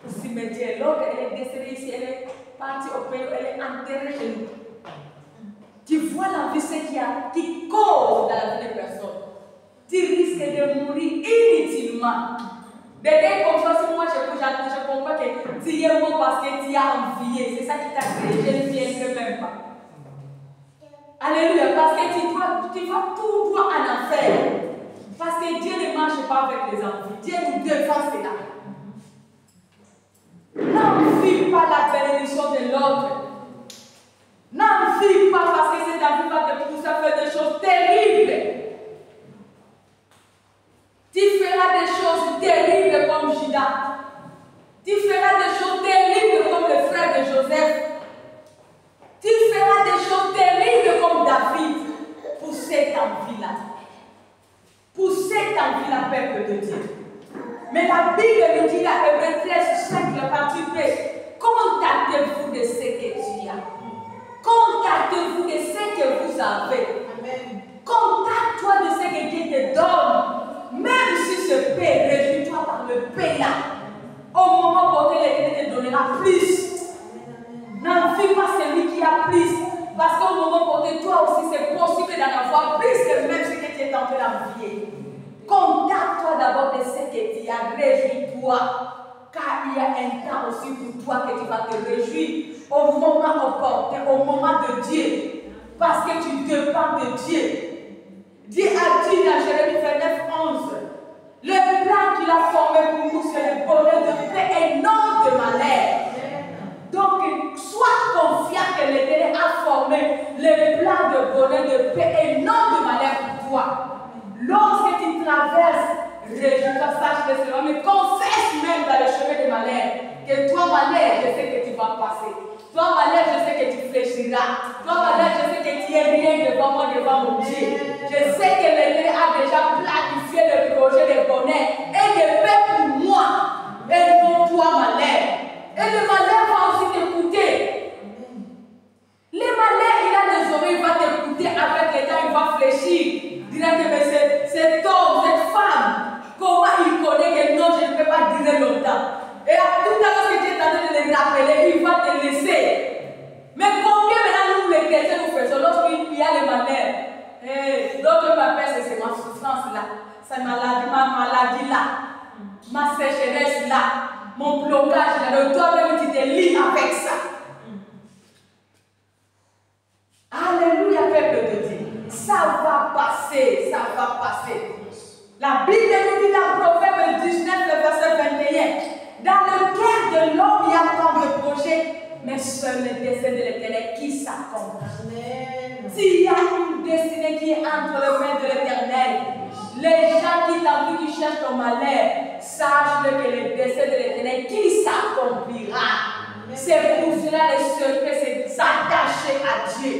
au cimetière. L'autre, elle est décédée ici, elle est partie au pays, elle est enterrée chez nous. Tu vois l'envie qui cause dans la vie des personnes. Tu risques de mourir inutilement. Des gens comme ça, si moi je comprends que tu es mort parce que tu as envié. C'est ça qui t'a créé. Je ne viendrai même pas. Alléluia. Parce que tu vas tout droit en enfer. Parce que Dieu ne marche pas avec les envies. Dieu nous défend cela. N'envie pas la bénédiction de l'autre. N'envie pas parce que cette envie va te pousser à faire des choses terribles. Tu feras des choses terribles comme Judas. Tu feras des choses terribles comme le frère de Joseph. cette envie-là. Pour cette envie-là, peuple de Dieu. Mais la Bible nous dit, la Hébreux 13, 5, la partie B, contactez-vous de ce que tu as. Contactez-vous de ce que vous avez. Amen. Contacte-toi de ce que Dieu te donne. Même si ce paix, réjouis-toi par le paix là. Au moment où l'Éternel te donnera plus. N'envie pas celui qui a plus. Parce qu'au moment où toi aussi, c'est possible d'en avoir plus que même ce que tu es en train d'envier. Contacte-toi d'abord de ce que tu as. Réjouis-toi. Car il y a un temps aussi pour toi que tu vas te réjouir. Au moment opportun, au moment de Dieu. Parce que tu dépends de Dieu. Dieu a dit dans Jérémie 29, 11, le plan qu'il a formé pour nous, c'est le bonheur de paix et non de malheur. Donc, sois confiant que l'Éternel a formé le plan de bonheur, de paix et non de malheur pour toi. Lorsque tu traverses, réjouis-toi, sache que c'est vrai, mais confesse même dans le chemin de malheur que toi, malheur, je sais que tu vas passer. Toi, malheur, je sais que tu fléchiras. Toi, malheur, je sais que tu es rien devant moi, devant mon Dieu. Je sais que l'Éternel a déjà planifié le projet de bonheur et de paix pour moi et pour toi, malheur. Et le malheur va aussi t'écouter. Le malheur, il a des oreilles, il va t'écouter avec les temps, il va fléchir. Il dira que mais cet homme, cette femme, comment il connaît que non, je ne peux pas durer longtemps. Et tout à l'heure que tu es en train de le rappeler, il va te laisser. Mais combien maintenant nous les chrétiens nous faisons lorsqu'il y a le malheur? D'autres m'appellent, c'est ma souffrance là, c'est ma maladie là, ma sécheresse là, mon blocage là. Donc toi-même tu te lis avec ça. Alléluia, peuple de Dieu. Ça va passer, ça va passer. La Bible nous dit dans Proverbe 19, le verset 21, dans le cœur de l'homme, il y a tant de projets, mais seul le dessein de l'Éternel qui s'accomplit. S'il y a une destinée qui est entre les mains de l'Éternel, les gens qui t'envient, qui cherchent ton malheur, sache que le dessein de l'Éternel qui s'accomplira. C'est pour cela le secret, c'est s'attacher à Dieu.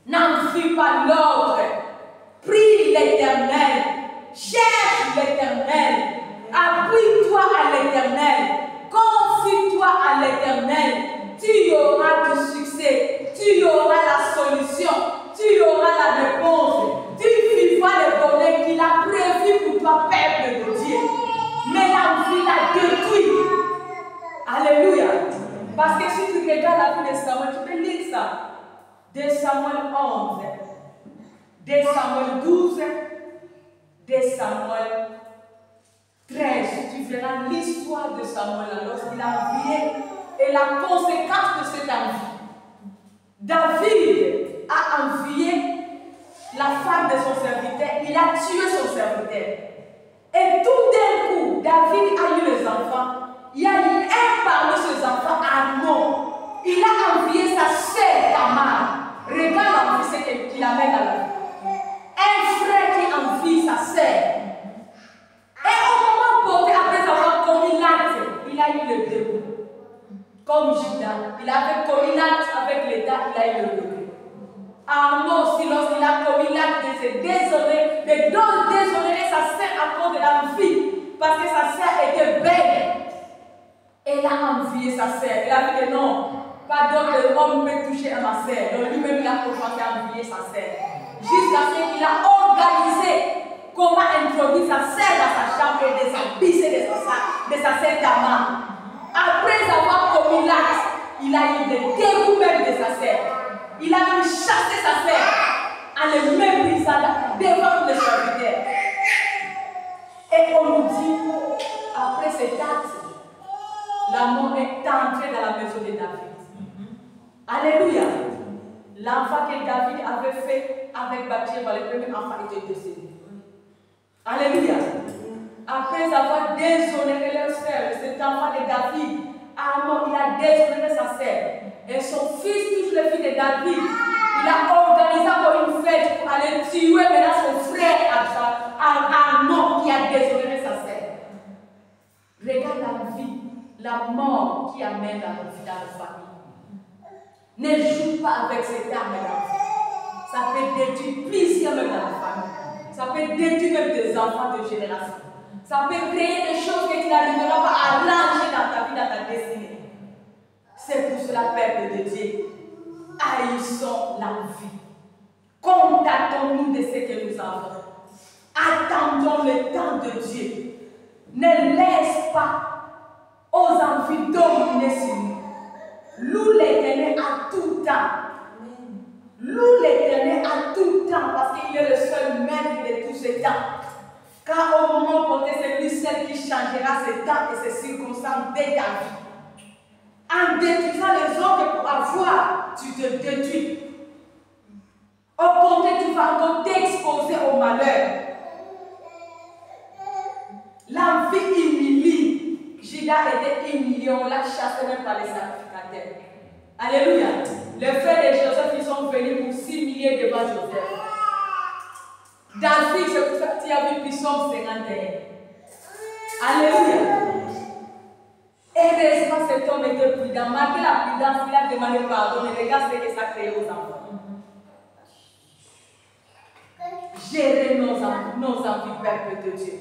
N'enfuis pas l'ordre. Prie l'Éternel. Cherche l'Éternel. Appuie-toi à l'Éternel. Confie-toi à l'Éternel. Tu auras du succès. Tu auras la solution. Tu auras la réponse. Tu vivras le bonheur qu'il a prévu pour toi, peuple de Dieu. Mais l'envie l'a détruit. Alléluia. Parce que si tu regardes la vie de Samuel, tu peux lire ça. De Samuel 11, de Samuel 12, de Samuel 13. Tu verras l'histoire de Samuel lorsqu'il a envié et la conséquence de cette envie. David a envié la femme de son serviteur, il a tué son serviteur. Et tout d'un coup, David a eu les enfants. Il y a eu un parmi ses enfants, Amnon. Il a envié sa sœur Tamar. Regarde l'envie qu'il amène à la vie. Un frère qui envie sa sœur. Et au moment porté, après avoir commis l'acte, il a eu le dégoût. Comme Judas, il avait commis l'acte avec l'État, il a eu le dégoût. Arnaud aussi, lorsqu'il a commis l'acte de se déshonorer, de déshonorer sa sœur à cause de l'envie, parce que sa sœur était belle. Et il a envié sa sœur. Il a dit que non. Pas d'autre homme peut toucher à ma sœur. Donc lui-même, il a commencé à envier sa sœur. Jusqu'à ce qu'il a organisé comment introduire sa sœur dans sa chambre et déshabiller de sa sœur Tamar. Après avoir commis l'acte, il a eu le dégoût même de sa sœur. Il a même chassé sa sœur en le méprisant devant le serviteur. Et on nous dit, après cet acte, la mort est entrée dans la maison de David. Alléluia. L'enfant que David avait fait avec Bathsheba, le premier enfant, était décédé. Alléluia. Après avoir déshonoré leur sœur, cet enfant de David, Amnon, il a déshonoré sa sœur. Et son fils, toujours le fils de David, il a organisé encore une fête pour aller tuer maintenant son frère Amnon qui a déshonoré sa sœur. Regarde la vie, la mort qui amène dans la famille. Ne joue pas avec cette arme-là. Ça peut détruire plusieurs même dans la famille. Ça peut détruire même tes enfants de génération. Ça peut créer des choses que tu n'arriveras pas à ranger dans ta vie, dans ta destinée. C'est pour cela, peuple de Dieu, haïssons la vie. Contactons-nous de ce que nous avons. Attendons le temps de Dieu. Ne laisse pas aux envies dominer sur nous. Loue l'Éternel à tout temps. Loue l'Éternel à tout temps parce qu'il est le seul maître de tous ces temps. Car au moment porté, c'est lui seul qui changera ses temps et ses circonstances dès ta vie. En détruisant les autres pour avoir, tu te détruis. Au contraire, tu vas encore t'exposer au malheur. La vie humilie. Judas était humilié, on l'a chassé même par les sacrificateurs. Alléluia. Les frères de Joseph, ils sont venus pour s'humilier devant Joseph. David, c'est pour ça que tu as vu Psaume 51. Alléluia. Heureusement, cet homme était prudent. Malgré la prudence, il a demandé pardon. Mais regarde ce que ça a créé aux enfants. Gérer nos envies, peuple de Dieu.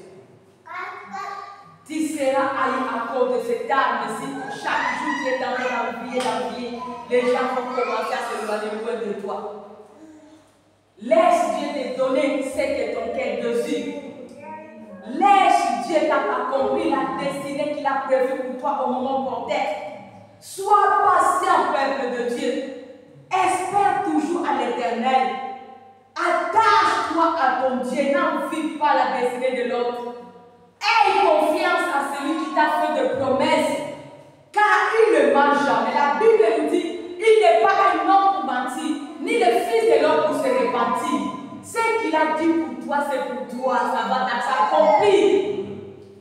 Tu seras haï à cause de cette arme-ci. Chaque jour, tu es en train d'envier. Les gens vont commencer à s'éloigner loin de toi. Laisse Dieu te donner ce que ton cœur désire. Laisse Dieu t'accomplir la destinée qu'il a prévue pour toi au moment opportun. Sois patient, peuple de Dieu. Espère toujours à l'Éternel. Attache-toi à ton Dieu. N'envie pas la destinée de l'autre. Aie confiance à celui qui t'a fait de promesses. Car il ne ment jamais. La Bible nous dit, il n'est pas un homme pour mentir, ni le fils de l'homme pour se repentir. Ce qu'il a dit pour toi, c'est pour toi. Ça va s'accomplir.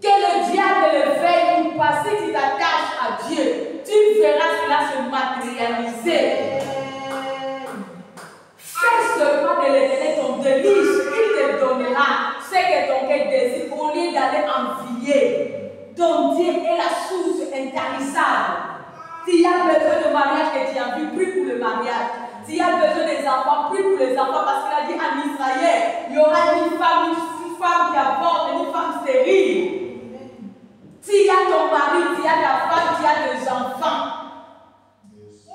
Que le diable le veuille ou pas, si tu t'attaches à Dieu, tu verras cela se matérialiser. Fais seulement de l'Éternel ton délice. Il te donnera ce que ton cœur désire au lieu d'aller envier. Ton Dieu est la source intarissable. S'il y a besoin de mariage que tu as vu, prie pour le mariage. S'il y a besoin des enfants, prie pour les enfants parce qu'il a dit en Israël, il y aura ni femme qui avorte, ni femme stérile. S'il y a ton mari, s'il y a ta femme, s'il y a tes enfants,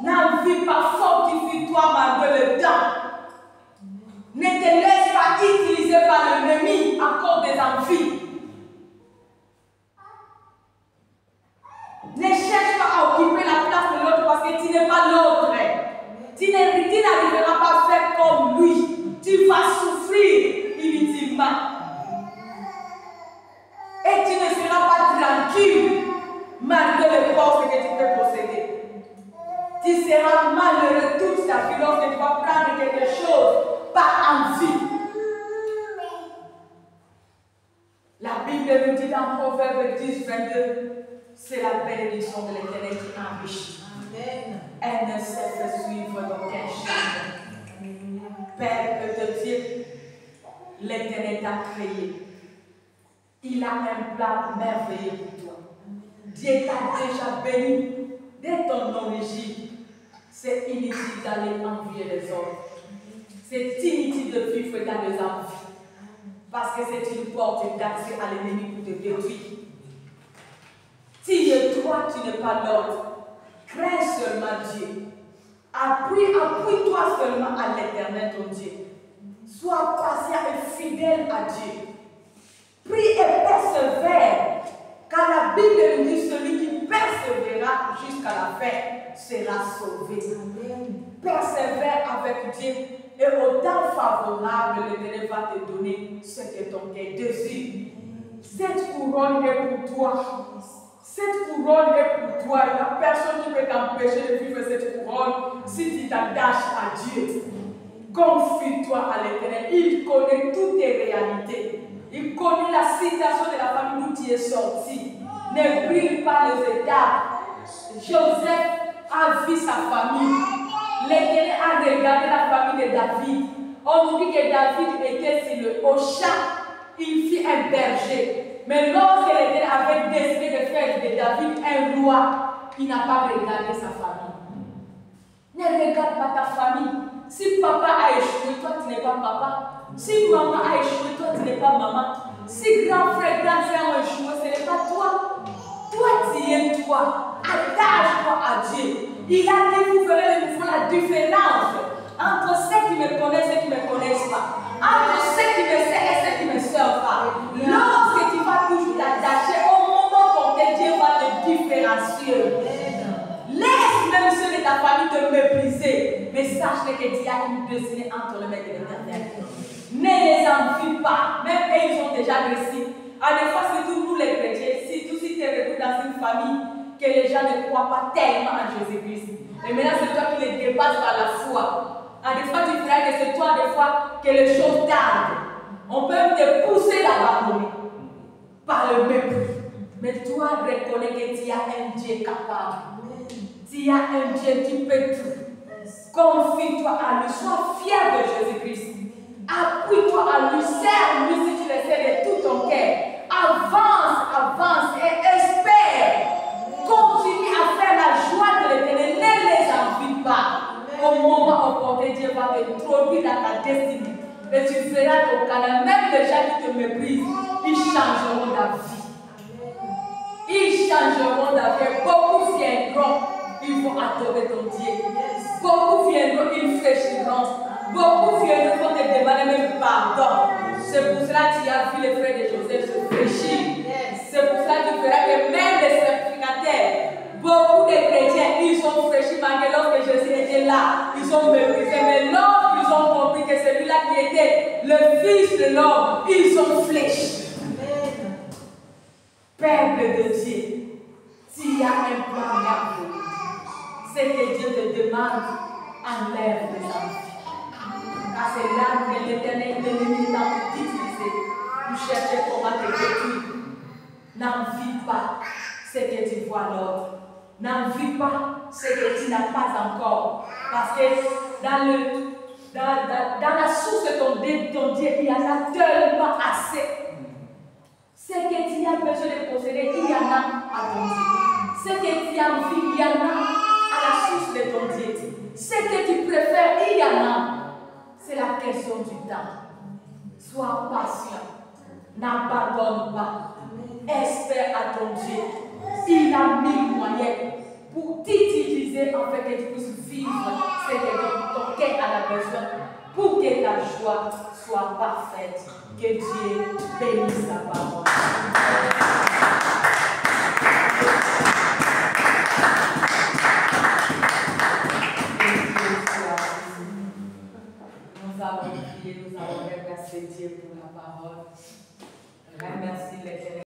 n'envie pas, fortifie-toi malgré le temps. Ne te laisse pas utiliser par l'ennemi à cause des envies. Ne cherche pas à occuper la place de l'autre parce que tu n'es pas l'autre. Tu n'arriveras pas à faire comme lui. Tu vas souffrir inutilement. Et tu ne seras pas tranquille malgré les forces que tu peux posséder. Tu seras malheureux toute ta vie lorsque tu vas prendre quelque chose par envie. La Bible nous dit dans Proverbe 10, 22, c'est la bénédiction de l'Éternel qui enrichit. Amen. Elle ne cesse de suivre d'aucun chemin. Père de Dieu, l'Éternel t'a créé. Il a un plan merveilleux pour toi. Dieu t'a déjà béni dès ton origine. C'est inutile d'aller envier les autres. C'est inutile de vivre dans les envies. Parce que c'est une porte d'accès à l'ennemi pour te détruire. Si toi, tu n'es pas l'autre, crains seulement Dieu. Appuie-toi seulement à l'Éternel ton Dieu. Sois patient et fidèle à Dieu. Prie et persévère. Car la Bible nous dit celui qui persévérera jusqu'à la fin sera sauvé. Amen. Persévère avec Dieu et au temps favorable, l'Éternel va te donner ce que ton cœur désire. Cette couronne est pour toi. Cette couronne est pour toi. Il n'y a personne qui peut t'empêcher de vivre cette couronne si tu t'attaches à Dieu. Confie-toi à l'Éternel. Il connaît toutes tes réalités. Il connaît la situation de la famille d'où tu es sorti. Ne brûle pas les étapes. Joseph a vu sa famille. L'Éternel a regardé la famille de David. On nous dit que David était au champ. Il fit un berger. Mais lorsque l'Éternel avait décidé de faire de David un roi, il n'a pas regardé sa famille. Ne regarde pas ta famille. Si papa a échoué, toi tu n'es pas papa. Si maman a échoué, toi tu n'es pas maman. Si grand frère, grand frère ont échoué, ce n'est pas toi. Toi tu es toi. Attache-toi à Dieu. Il a dit vous verrez de nouveau la différence entre ceux qui me connaissent et ceux qui ne me connaissent pas. Entre ceux qui me servent et ceux qui ne me servent pas. Lorsque tu vas toujours t'attacher au moment où Dieu va te différencier. Laisse même ceux de ta famille te mépriser. Mais sache que Dieu a une destinée entre le maître et l'éternel. Ne les envie pas. Même eux, ils ont déjà réussi. À des fois, c'est tous nous les chrétiens. Surtout si tu es retrouvé dans une famille que les gens ne croient pas tellement en Jésus-Christ. Et maintenant, c'est toi qui les dépasses par la foi. À des fois, tu crois que c'est toi, des fois, que les choses tardent. On peut te pousser d'abandonner par le mépris. Mais toi, reconnais que tu as un Dieu capable. Tu as un Dieu qui peut tout. Confie-toi à lui. Sois fier de Jésus-Christ. Appuie-toi à lui. Serre-lui si tu le sais de tout ton cœur. Avance, avance et espère. Continue à faire la joie de l'éternel. Ne les envie pas. Au moment opportun, Dieu va t'introduire dans ta destinée. Et tu feras ton canal. Même les gens qui te méprisent, ils changeront ta vie. Ils changeront ta vie. Beaucoup viendront. Ils vont adorer ton Dieu. Beaucoup viendront, ils fléchiront. Beaucoup viendront, vont te demander même pardon. C'est pour cela que tu as vu les frères de Joseph se fléchir. C'est pour cela que tu verras que même les sacrificateurs, beaucoup de chrétiens, ils ont fléchi malgré lorsque Jésus était là. Ils ont méprisé. Mais lorsqu'ils ont compris que celui-là qui était le Fils de l'homme, ils ont fléchi. Peuple de Dieu, s'il y a un plan merveilleux, c'est que Dieu te demande, enlève les envies. Car c'est là que l'éternel l'ennemi est en train d'utiliser pour chercher comment te détruire. N'envie pas ce que tu vois l'autre. N'envie pas ce que tu n'as pas encore. Parce que dans la source de ton Dieu, il y en a tellement assez. Ce que tu as besoin de posséder, il y en a à ton Dieu. Ce que tu as envie, il y en a à la source de ton Dieu. Ce que tu préfères, il y en a. C'est la question du temps. Sois patient. N'abandonne pas. Espère à ton Dieu. Il a mis moyens pour t'utiliser en fait que tu puisses vivre ce que ton cœur a besoin pour que ta joie soit parfaite. Que Dieu bénisse ta parole. Nous allons prier, nous allons remercier Dieu pour la parole.